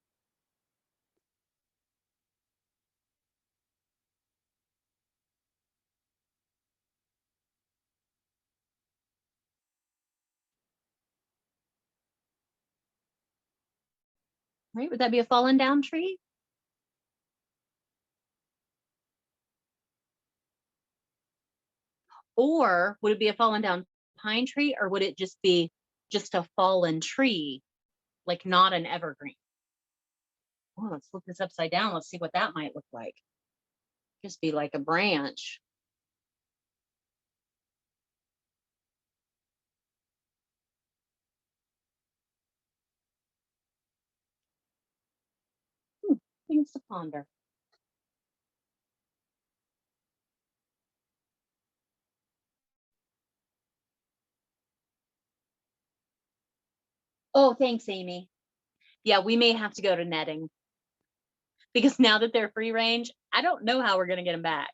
Right? Would that be a fallen down tree? Or would it be a fallen down pine tree, or would it just be just a fallen tree, like not an evergreen? Oh, let's flip this upside down. Let's see what that might look like. Just be like a branch. Things to ponder. Oh, thanks, Amy. Yeah, we may have to go to netting because now that they're free range, I don't know how we're going to get them back.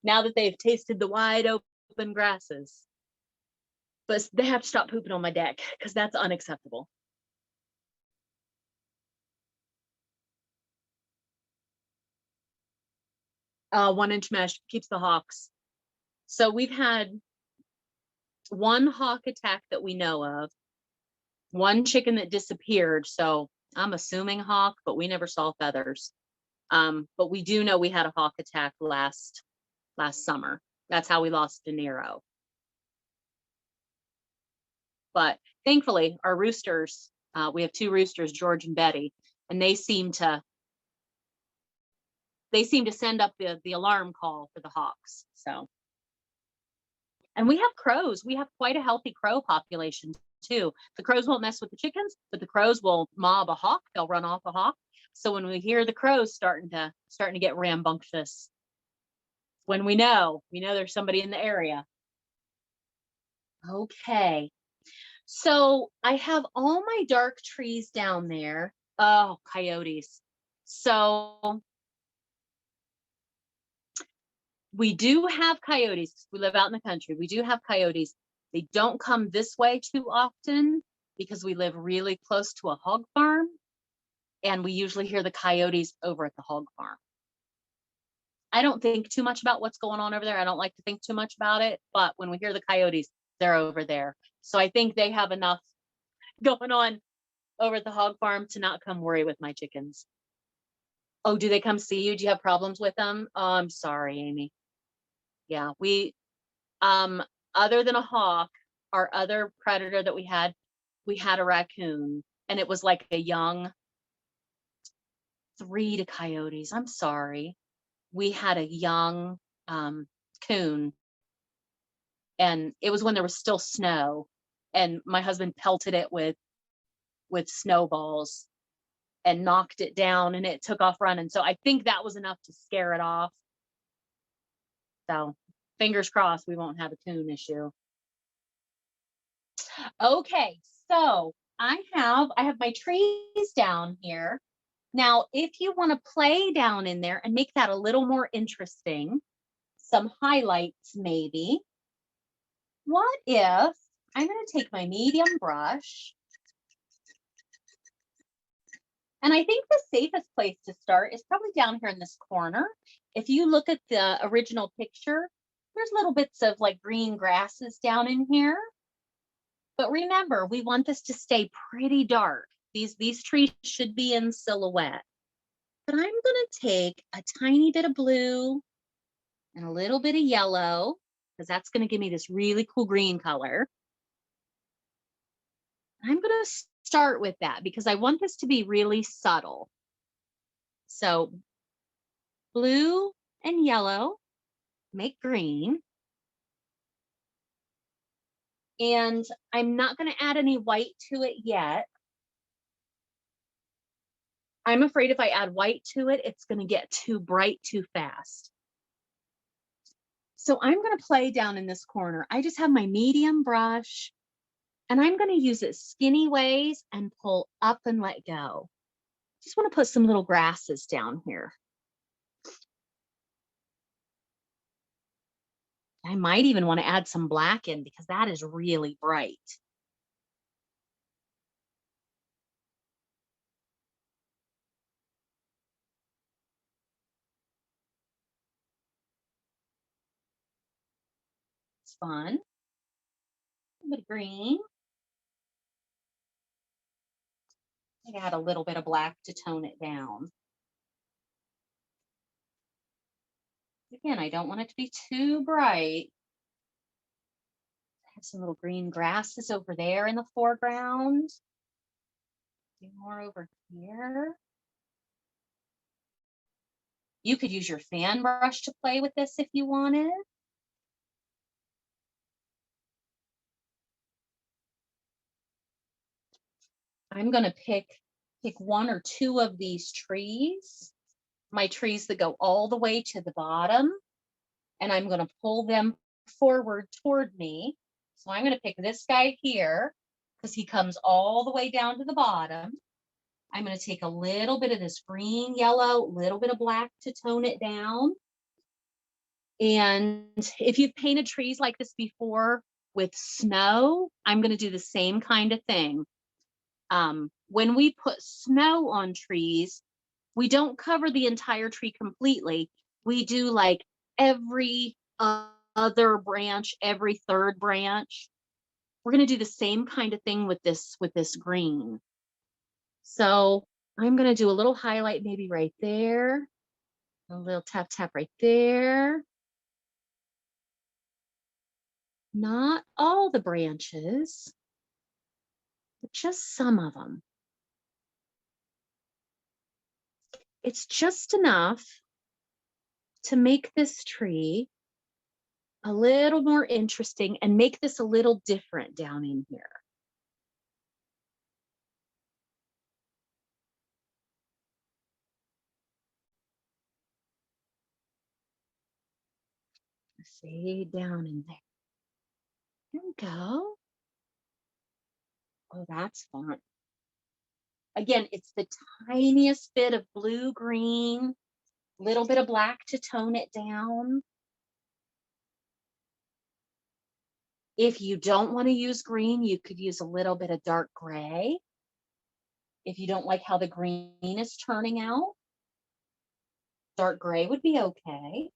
Now that they've tasted the wide open grasses. But they have to stop pooping on my deck because that's unacceptable. 1-inch mesh keeps the hawks. So we've had one hawk attack that we know of, one chicken that disappeared. So I'm assuming hawk, but we never saw feathers. But we do know we had a hawk attack last summer. That's how we lost De Niro. But thankfully, our roosters, we have 2 roosters, George and Betty, and they seem to send up the alarm call for the hawks. So, and we have crows. We have quite a healthy crow population too. The crows won't mess with the chickens, but the crows will mob a hawk. They'll run off a hawk. So when we hear the crows starting to get rambunctious, when we know there's somebody in the area. Okay. So I have all my dark trees down there. Oh, coyotes. So we do have coyotes. We live out in the country. We do have coyotes. They don't come this way too often because we live really close to a hog farm. And we usually hear the coyotes over at the hog farm. I don't think too much about what's going on over there. I don't like to think too much about it, but when we hear the coyotes, they're over there. So I think they have enough going on over at the hog farm to not come worry with my chickens. Oh, do they come see you? Do you have problems with them? Oh, I'm sorry, Amy. Yeah, um other than a hawk, our other predator that we had a raccoon, and it was like a young 3 to coyotes. I'm sorry. We had a young coon, and it was when there was still snow, and my husband pelted it with snowballs and knocked it down, and it took off running. So I think that was enough to scare it off. So fingers crossed we won't have a coon issue. Okay, so I have my trees down here. Now, if you want to play down in there and make that a little more interesting, some highlights maybe. What if I'm going to take my medium brush, and I think the safest place to start is probably down here in this corner. If you look at the original picture, there's little bits of like green grasses down in here. But remember, we want this to stay pretty dark. These trees should be in silhouette. But I'm going to take a tiny bit of blue and a little bit of yellow, because that's going to give me this really cool green color. I'm going to start with that because I want this to be really subtle. So blue and yellow make green. And I'm not going to add any white to it yet. I'm afraid if I add white to it, it's going to get too bright too fast. So I'm going to play down in this corner. I just have my medium brush, and I'm going to use it skinny ways and pull up and let go. Just want to put some little grasses down here. I might even want to add some black in because that is really bright. It's fun. A bit of green. I add a little bit of black to tone it down. Again, I don't want it to be too bright. I have some little green grasses over there in the foreground. Do more over here. You could use your fan brush to play with this if you wanted. I'm going to pick 1 or 2 of these trees, my trees that go all the way to the bottom, and I'm going to pull them forward toward me. So I'm going to pick this guy here because he comes all the way down to the bottom. I'm going to take a little bit of this green, yellow, little bit of black to tone it down. And if you've painted trees like this before with snow, I'm going to do the same kind of thing. When we put snow on trees, we don't cover the entire tree completely. We do like every other branch, every third branch. We're going to do the same kind of thing with this green. So I'm going to do a little highlight maybe right there, a little tap tap right there. Not all the branches, but just some of them. It's just enough to make this tree a little more interesting and make this a little different down in here. Fade down in there. There we go. Oh, that's fun. Again, it's the tiniest bit of blue green, little bit of black to tone it down. If you don't want to use green, you could use a little bit of dark gray. If you don't like how the green is turning out, dark gray would be okay.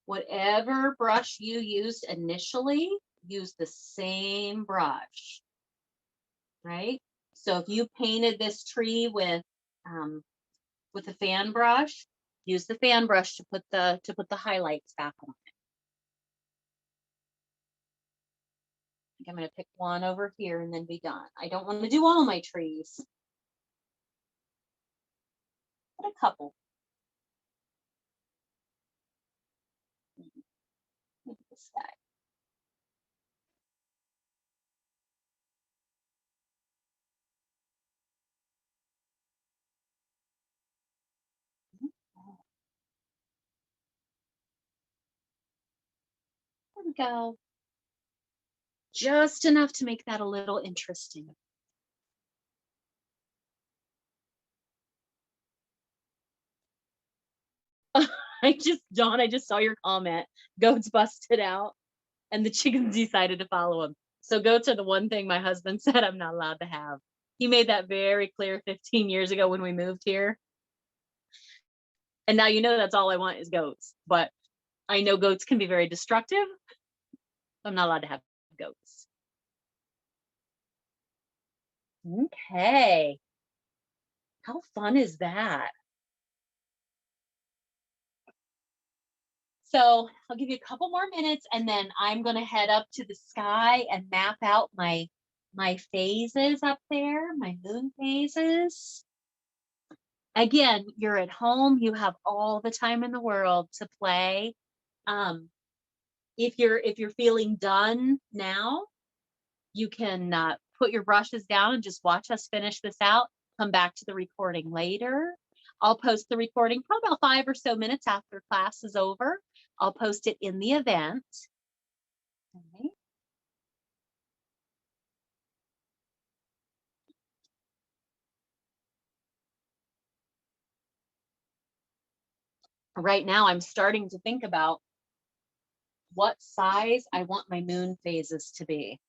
Whatever brush you used initially, use the same brush, right? So if you painted this tree with a fan brush, use the fan brush to put the highlights back on. I think I'm going to pick one over here and then be done. I don't want to do all my trees, but a couple. Maybe this guy. There we go. Just enough to make that a little interesting. I just saw your comment. Goats busted out and the chickens decided to follow him. So goats are the one thing my husband said I'm not allowed to have. He made that very clear 15 years ago when we moved here. And now you know that's all I want is goats. But I know goats can be very destructive. I'm not allowed to have goats. Okay. How fun is that? So I'll give you a couple more minutes and then I'm going to head up to the sky and map out my phases up there, my moon phases. Again, you're at home, you have all the time in the world to play. If you're feeling done now, you can put your brushes down and just watch us finish this out. Come back to the recording later. I'll post the recording probably about 5 or so minutes after class is over. I'll post it in the event. Okay. Right now, I'm starting to think about what size I want my moon phases to be.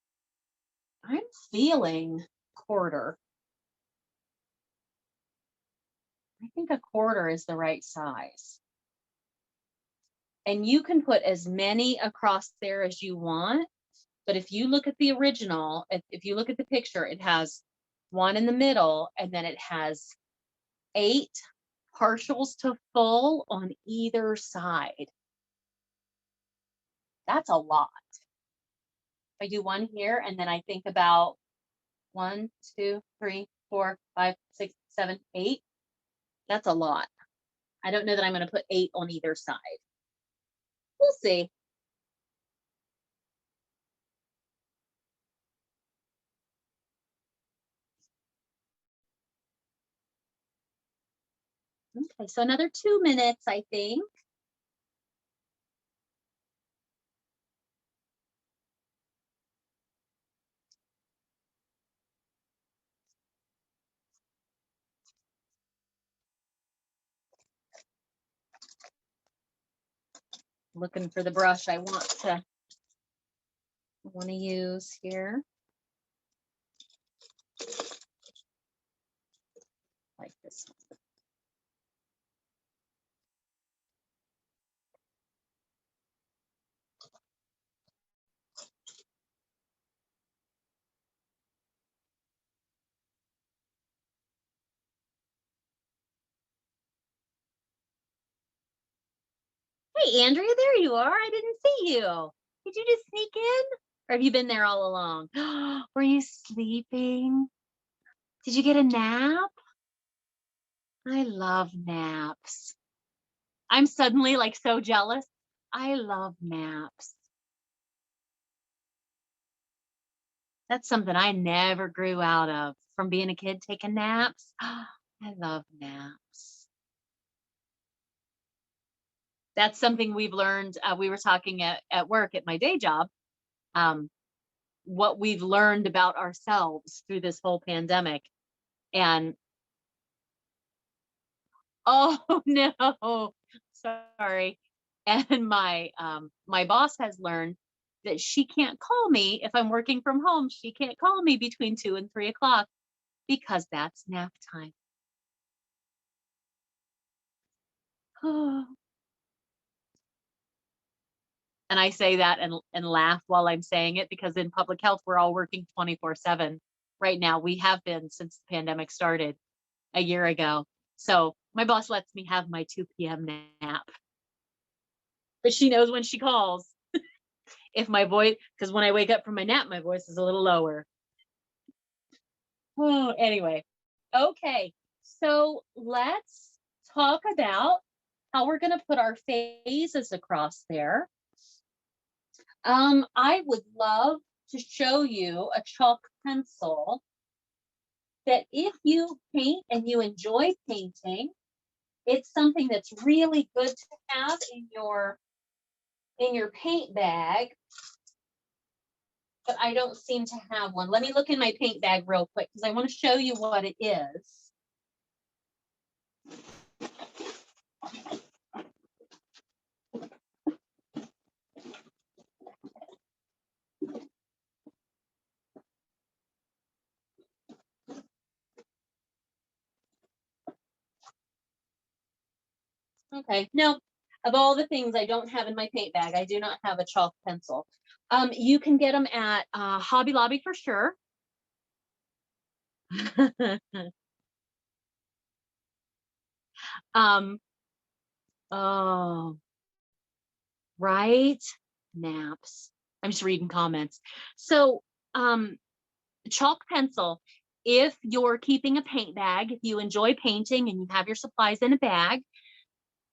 I'm feeling quarter. I think a quarter is the right size. And you can put as many across there as you want. But if you look at the original, if you look at the picture, it has one in the middle and then it has 8 partials to full on either side. That's a lot. If I do one here and then I think about 1, 2, 3, 4, 5, 6, 7, 8, that's a lot. I don't know that I'm going to put 8 on either side. We'll see. Okay, so another 2 minutes, I think. Looking for the brush I want to use here. Like this one. Hey, Andrea, there you are. I didn't see you. Did you just sneak in? Or have you been there all along? Were you sleeping? Did you get a nap? I love naps. I'm suddenly like so jealous. I love naps. That's something I never grew out of from being a kid taking naps. I love naps. That's something we've learned. We were talking at work at my day job. what we've learned about ourselves through this whole pandemic. And oh no, sorry. And my boss has learned that she can't call me if I'm working from home. She can't call me between 2 and 3 o'clock because that's nap time. And I say that and laugh while I'm saying it, because in public health, we're all working 24/7 right now. We have been since the pandemic started a year ago. So my boss lets me have my 2 p.m. nap, but she knows when she calls. If my voice, because when I wake up from my nap, my voice is a little lower. Oh, anyway. Okay. So let's talk about how we're going to put our phases across there. I would love to show you a chalk pencil that if you paint and you enjoy painting, it's something that's really good to have in your paint bag. But I don't seem to have one. Let me look in my paint bag real quick because I want to show you what it is. Okay, no, of all the things I don't have in my paint bag, I do not have a chalk pencil. You can get them at Hobby Lobby for sure. Oh, right, naps. I'm just reading comments. So, chalk pencil, if you're keeping a paint bag, if you enjoy painting and you have your supplies in a bag,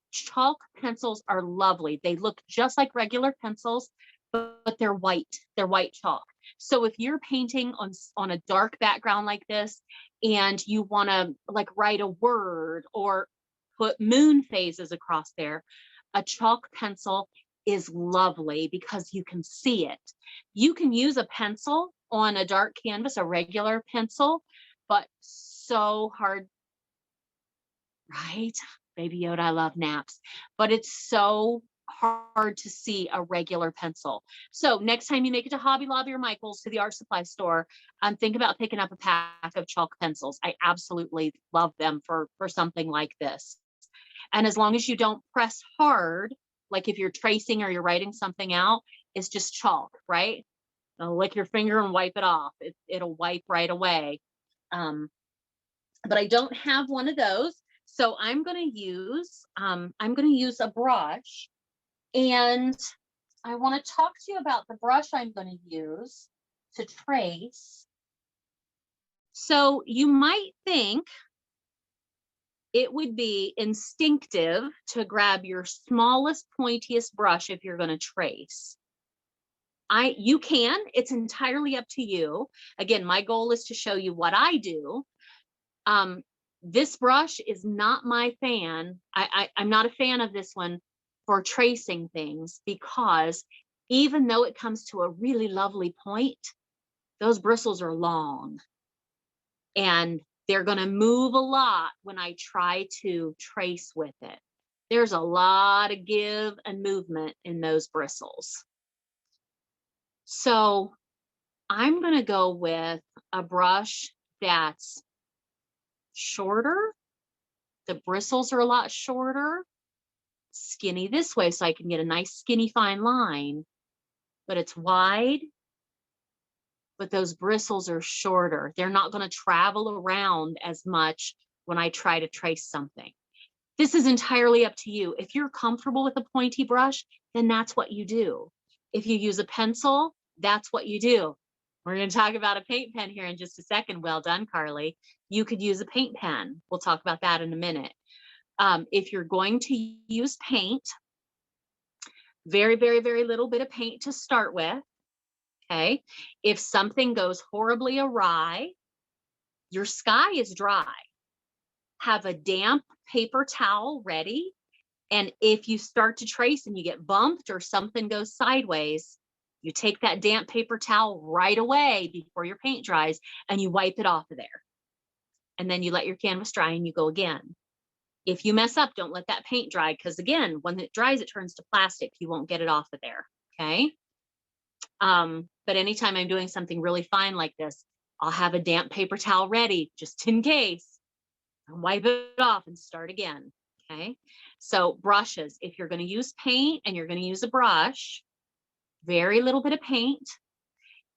chalk pencils are lovely. They look just like regular pencils, but they're white. They're white chalk. So if you're painting on a dark background like this and you want to like write a word or put moon phases across there, a chalk pencil is lovely because you can see it. You can use a pencil on a dark canvas, a regular pencil, but so hard, right? Baby Yoda, I love naps, but it's so hard to see a regular pencil. So next time you make it to Hobby Lobby or Michael's, to the art supply store, think about picking up a pack of chalk pencils. I absolutely love them for something like this. And as long as you don't press hard, like if you're tracing or you're writing something out, it's just chalk, right? Lick your finger and wipe it off. It'll wipe right away. But I don't have one of those. So I'm going to use a brush, and I want to talk to you about the brush I'm going to use to trace. So you might think it would be instinctive to grab your smallest, pointiest brush if you're going to trace. You can, it's entirely up to you. Again, my goal is to show you what I do. This brush is not my fan. I'm not a fan of this one for tracing things, because even though it comes to a really lovely point, those bristles are long and they're going to move a lot when I try to trace with it. There's a lot of give and movement in those bristles. So I'm going to go with a brush that's shorter. The bristles are a lot shorter, skinny this way so I can get a nice skinny fine line, but it's wide, but those bristles are shorter. They're not going to travel around as much when I try to trace something. This is entirely up to you. If you're comfortable with a pointy brush, then that's what you do. If you use a pencil, that's what you do. We're going to talk about a paint pen here in just a second. Well done, Carly. You could use a paint pen. We'll talk about that in a minute. If you're going to use paint, very, very, very little bit of paint to start with. Okay. If something goes horribly awry, your sky is dry. Have a damp paper towel ready. And if you start to trace and you get bumped or something goes sideways, You take that damp paper towel right away before your paint dries and you wipe it off of there. And then you let your canvas dry and you go again. If you mess up, don't let that paint dry, because again, when it dries, it turns to plastic. You won't get it off of there, okay? But anytime I'm doing something really fine like this, I'll have a damp paper towel ready just in case, and wipe it off and start again, okay? So brushes, if you're gonna use paint and you're gonna use a brush, very little bit of paint.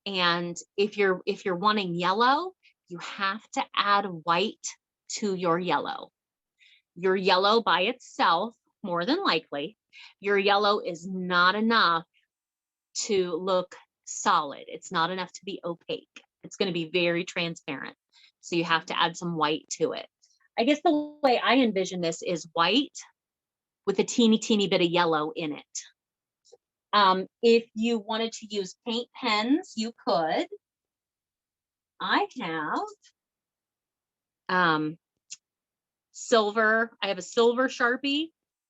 And if you're wanting yellow, you have to add white to your yellow. Your yellow by itself, more than likely, your yellow is not enough to look solid. It's not enough to be opaque. It's going to be very transparent. So you have to add some white to it. I guess the way I envision this is white with a teeny, teeny bit of yellow in it. If you wanted to use paint pens, you could. I have silver. I have a silver Sharpie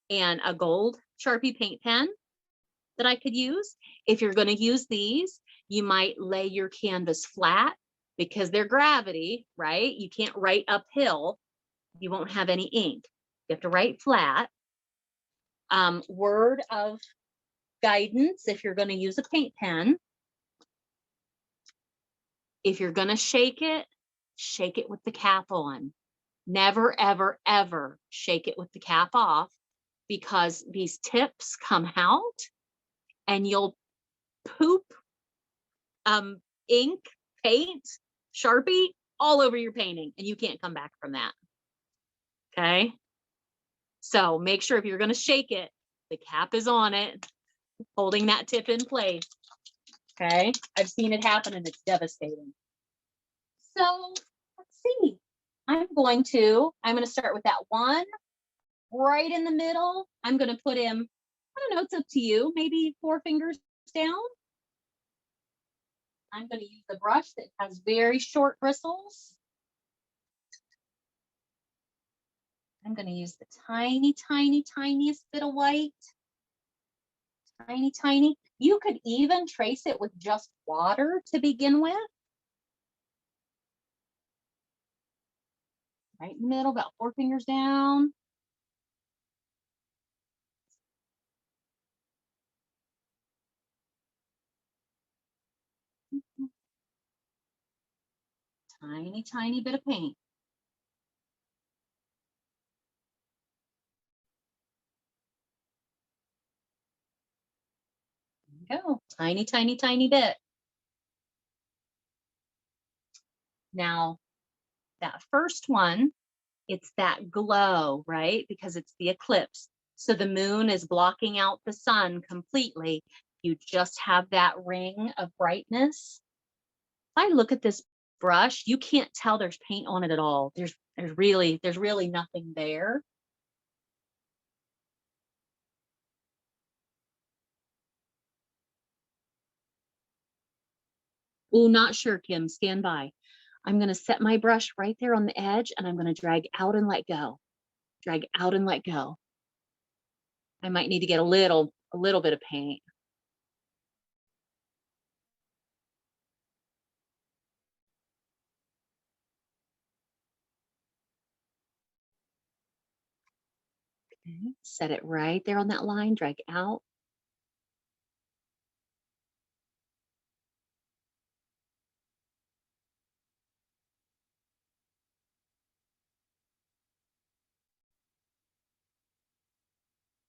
and a gold Sharpie paint pen that I could use. If you're going to use these, you might lay your canvas flat because they're gravity, right? You can't write uphill. You won't have any ink. You have to write flat. Word of guidance, if you're going to use a paint pen, if you're going to shake it with the cap on. Never, ever, ever shake it with the cap off, because these tips come out and you'll poop ink, paint, Sharpie all over your painting, and you can't come back from that. Okay. So make sure if you're going to shake it, the cap is on it, holding that tip in place. Okay. I've seen it happen and it's devastating. So let's see. I'm going to start with that one right in the middle. I'm going to put him, I don't know, it's up to you, maybe 4 fingers down. I'm going to use the brush that has very short bristles. I'm going to use the tiny, tiny, tiniest bit of white. Tiny, tiny. You could even trace it with just water to begin with. Right in the middle, about 4 fingers down. Tiny, tiny bit of paint. There you go. Tiny, tiny, tiny bit. Now, that first one, it's that glow, right? Because it's the eclipse. So the moon is blocking out the sun completely. You just have that ring of brightness. If I look at this brush, you can't tell there's paint on it at all. There's really nothing there. Oh, not sure, Kim. Stand by. I'm going to set my brush right there on the edge, and I'm going to drag out and let go. Drag out and let go. I might need to get a little bit of paint. Okay. Set it right there on that line. Drag out.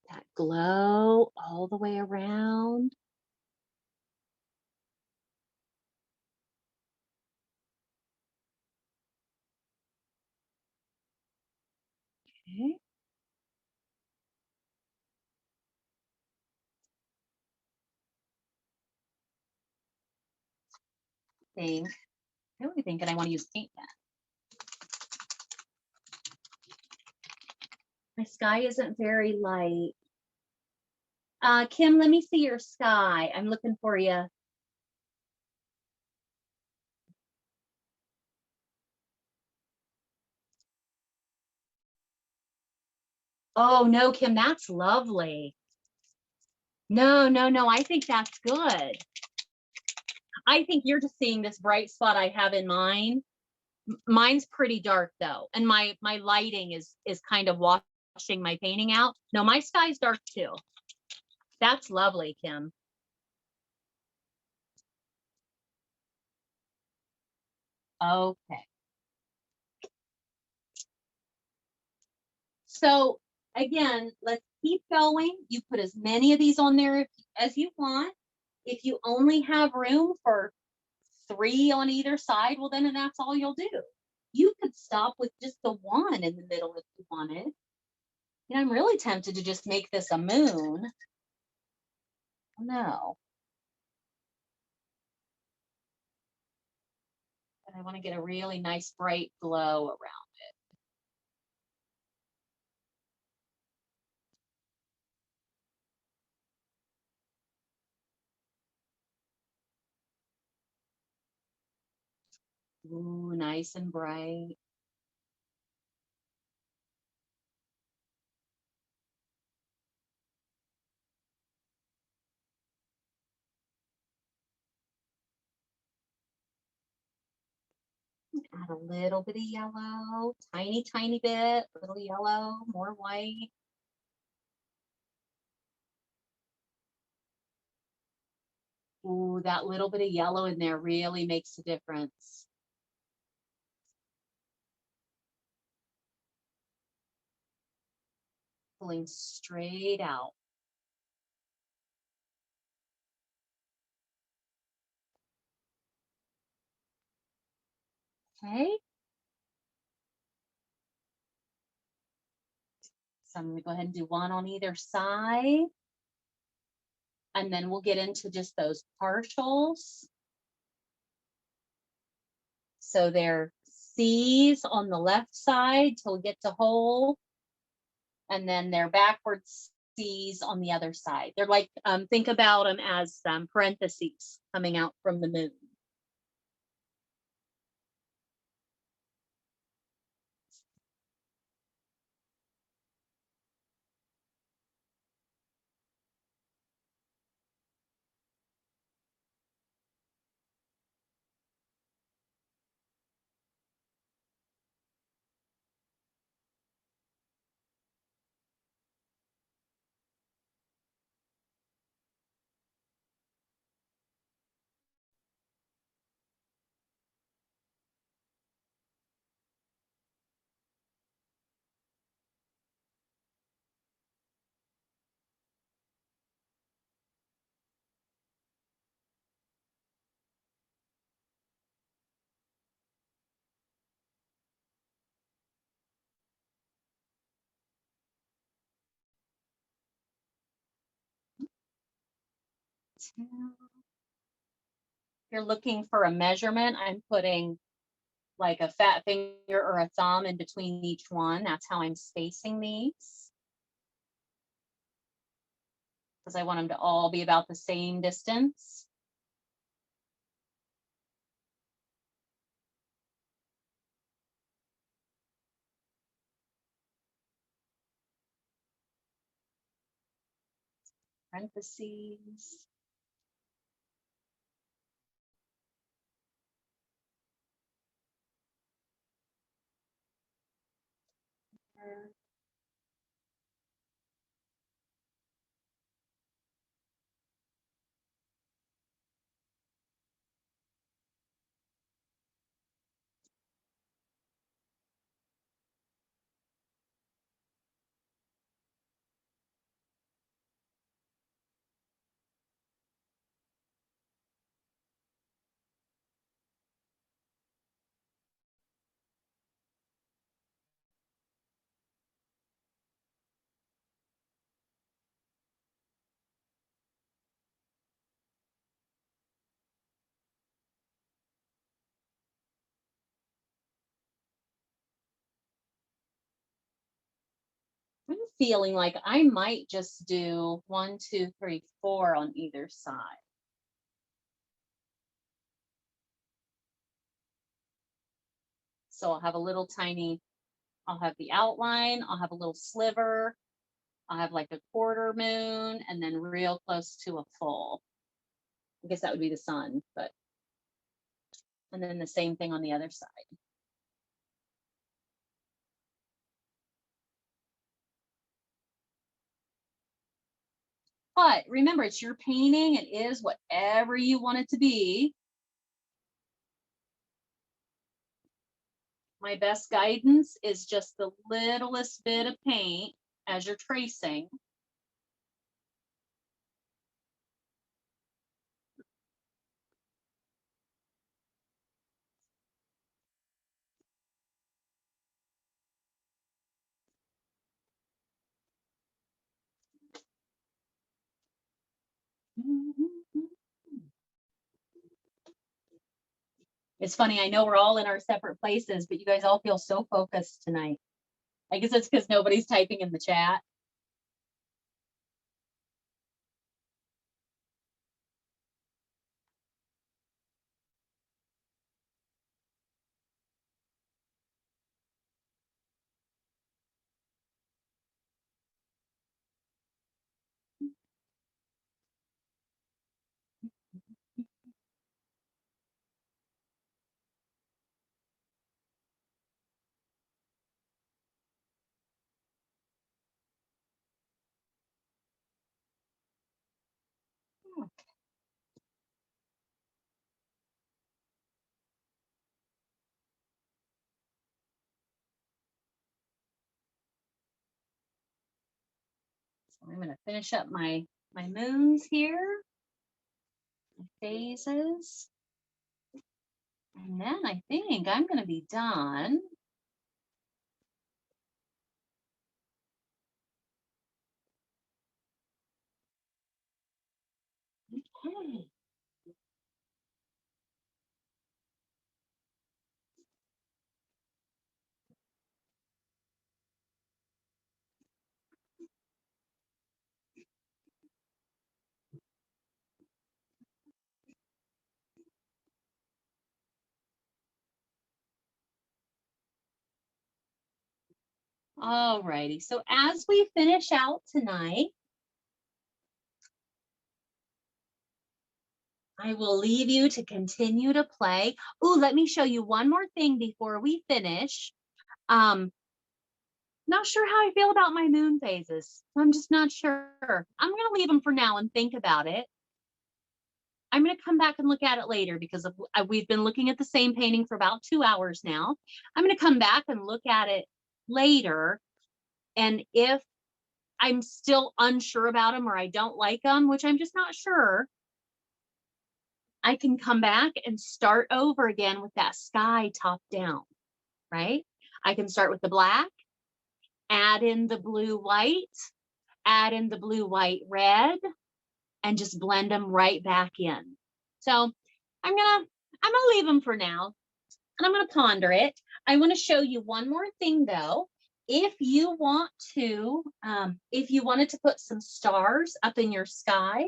That glow all the way around. Okay. I really think that I want to use paint pen. My sky isn't very light. Kim, let me see your sky. I'm looking for you. Oh, no, Kim, that's lovely. No, no, no, I think that's good. I think you're just seeing this bright spot I have in mine. Mine's pretty dark though, and my lighting is kind of washing my painting out. No, my sky's dark too. That's lovely, Kim. Okay. So again, let's keep going. You put as many of these on there as you want. If you only have room for 3 on either side, well, then that's all you'll do. You could stop with just the one in the middle if you wanted. You know, I'm really tempted to just make this a moon. No. But I want to get a really nice bright glow around. Ooh, nice and bright. Add a little bit of yellow, tiny, tiny bit, little yellow, more white. Ooh, that little bit of yellow in there really makes a difference. Pulling straight out. Okay. So I'm going to go ahead and do one on either side. And then we'll get into just those partials. So they're C's on the left side till we get to whole. And then they're backwards C's on the other side. They're like, think about them as parentheses coming out from the moon. If you're looking for a measurement, I'm putting like a fat finger or a thumb in between each one. That's how I'm spacing these. Because I want them to all be about the same distance. Parentheses. I'm feeling like I might just do 1, 2, 3, 4 on either side. So I'll have a little tiny, I'll have the outline, I'll have a little sliver, I'll have like a quarter moon, and then real close to a full. I guess that would be the sun, but And then the same thing on the other side. But remember, it's your painting. It is whatever you want it to be. My best guidance is just the littlest bit of paint as you're tracing. It's funny, I know we're all in our separate places, but you guys all feel so focused tonight. I guess it's because nobody's typing in the chat. I'm going to finish up my moons here, my phases. And then I think I'm going to be done. Okay. All righty. So as we finish out tonight, I will leave you to continue to play. Oh, let me show you one more thing before we finish. Not sure how I feel about my moon phases. I'm just not sure. I'm going to leave them for now and think about it. I'm going to come back and look at it later because we've been looking at the same painting for about 2 hours now. I'm going to come back and look at it later. And if I'm still unsure about them or I don't like them, which I'm just not sure, I can come back and start over again with that sky top down, right? I can start with the black, add in the blue white, add in the blue white red, and just blend them right back in. So I'm gonna leave them for now and I'm gonna ponder it. I want to show you one more thing though. If you want to, if you wanted to put some stars up in your sky,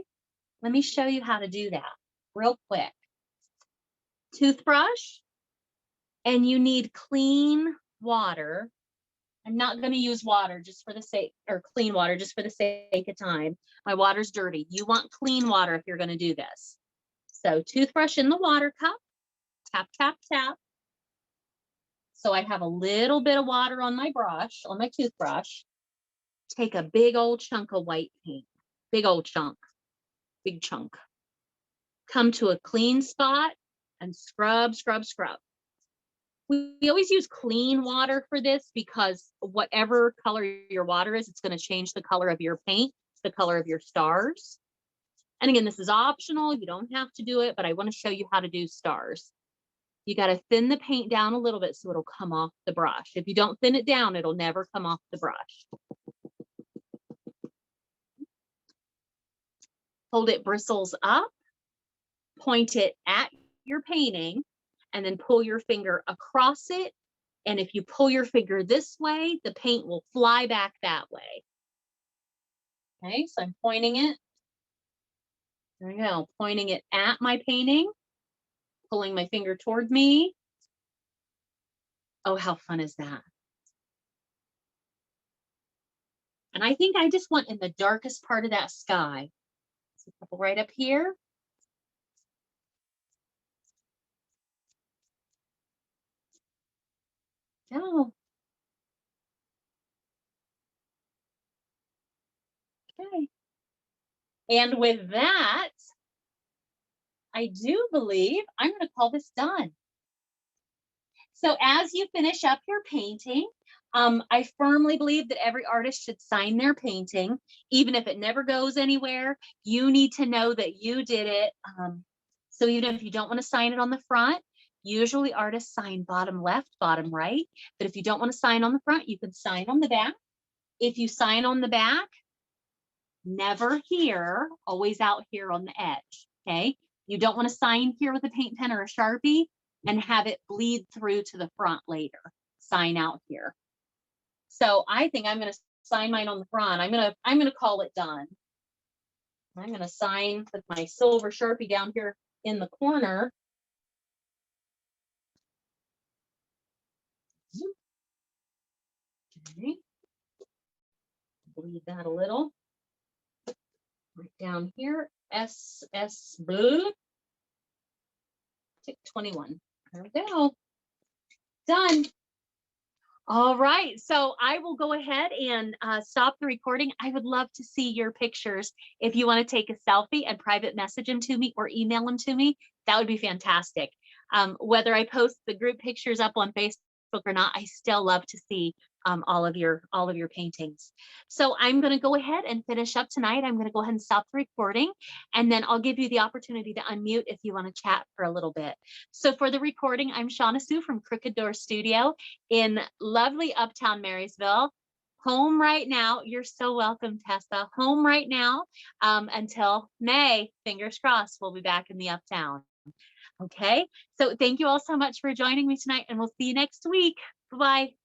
let me show you how to do that real quick. Toothbrush, and you need clean water. I'm not going to use water just for the sake, or clean water just for the sake of time. My water's dirty. You want clean water if you're going to do this. So toothbrush in the water cup, tap, tap, tap. So I have a little bit of water on my brush, on my toothbrush. Take a big old chunk of white paint, big old chunk, big chunk. Come to a clean spot and scrub, scrub, scrub. We always use clean water for this because whatever color your water is, it's going to change the color of your paint, the color of your stars. And again, this is optional. You don't have to do it, but I want to show you how to do stars. You got to thin the paint down a little bit so it'll come off the brush. If you don't thin it down, it'll never come off the brush. Hold it bristles up, point it at your painting, and then pull your finger across it. And if you pull your finger this way, the paint will fly back that way. Okay, so I'm pointing it. There we go, pointing it at my painting, pulling my finger toward me. Oh, how fun is that? And I think I just want in the darkest part of that sky. So a couple right up here. go. Okay. And with that, I do believe I'm going to call this done. So as you finish up your painting, I firmly believe that every artist should sign their painting, even if it never goes anywhere. You need to know that you did it. So even if you don't want to sign it on the front, usually artists sign bottom left, bottom right. But if you don't want to sign on the front, you can sign on the back. If you sign on the back, never here, always out here on the edge, okay? You don't want to sign here with a paint pen or a Sharpie and have it bleed through to the front later. Sign out here. So I think I'm going to sign mine on the front. I'm going to call it done. I'm going to sign with my silver Sharpie down here in the corner. Okay. Bleed that a little. Right down here, SS blue. Tick 21. There we go. Done. All right, so I will go ahead and stop the recording. I would love to see your pictures. If you want to take a selfie and private message them to me or email them to me, that would be fantastic. Whether I post the group pictures up on Facebook or not, I still love to see all of your paintings. So I'm going to go ahead and finish up tonight. I'm going to go ahead and stop the recording, and then I'll give you the opportunity to unmute if you want to chat for a little bit. So for the recording, I'm Shauna Sue from Crooked Door Studio in lovely Uptown Marysville. Home right now. You're so welcome, Tessa. Home right now until May. Fingers crossed, we'll be back in the Uptown. Okay, so thank you all so much for joining me tonight, and we'll see you next week. Bye-bye.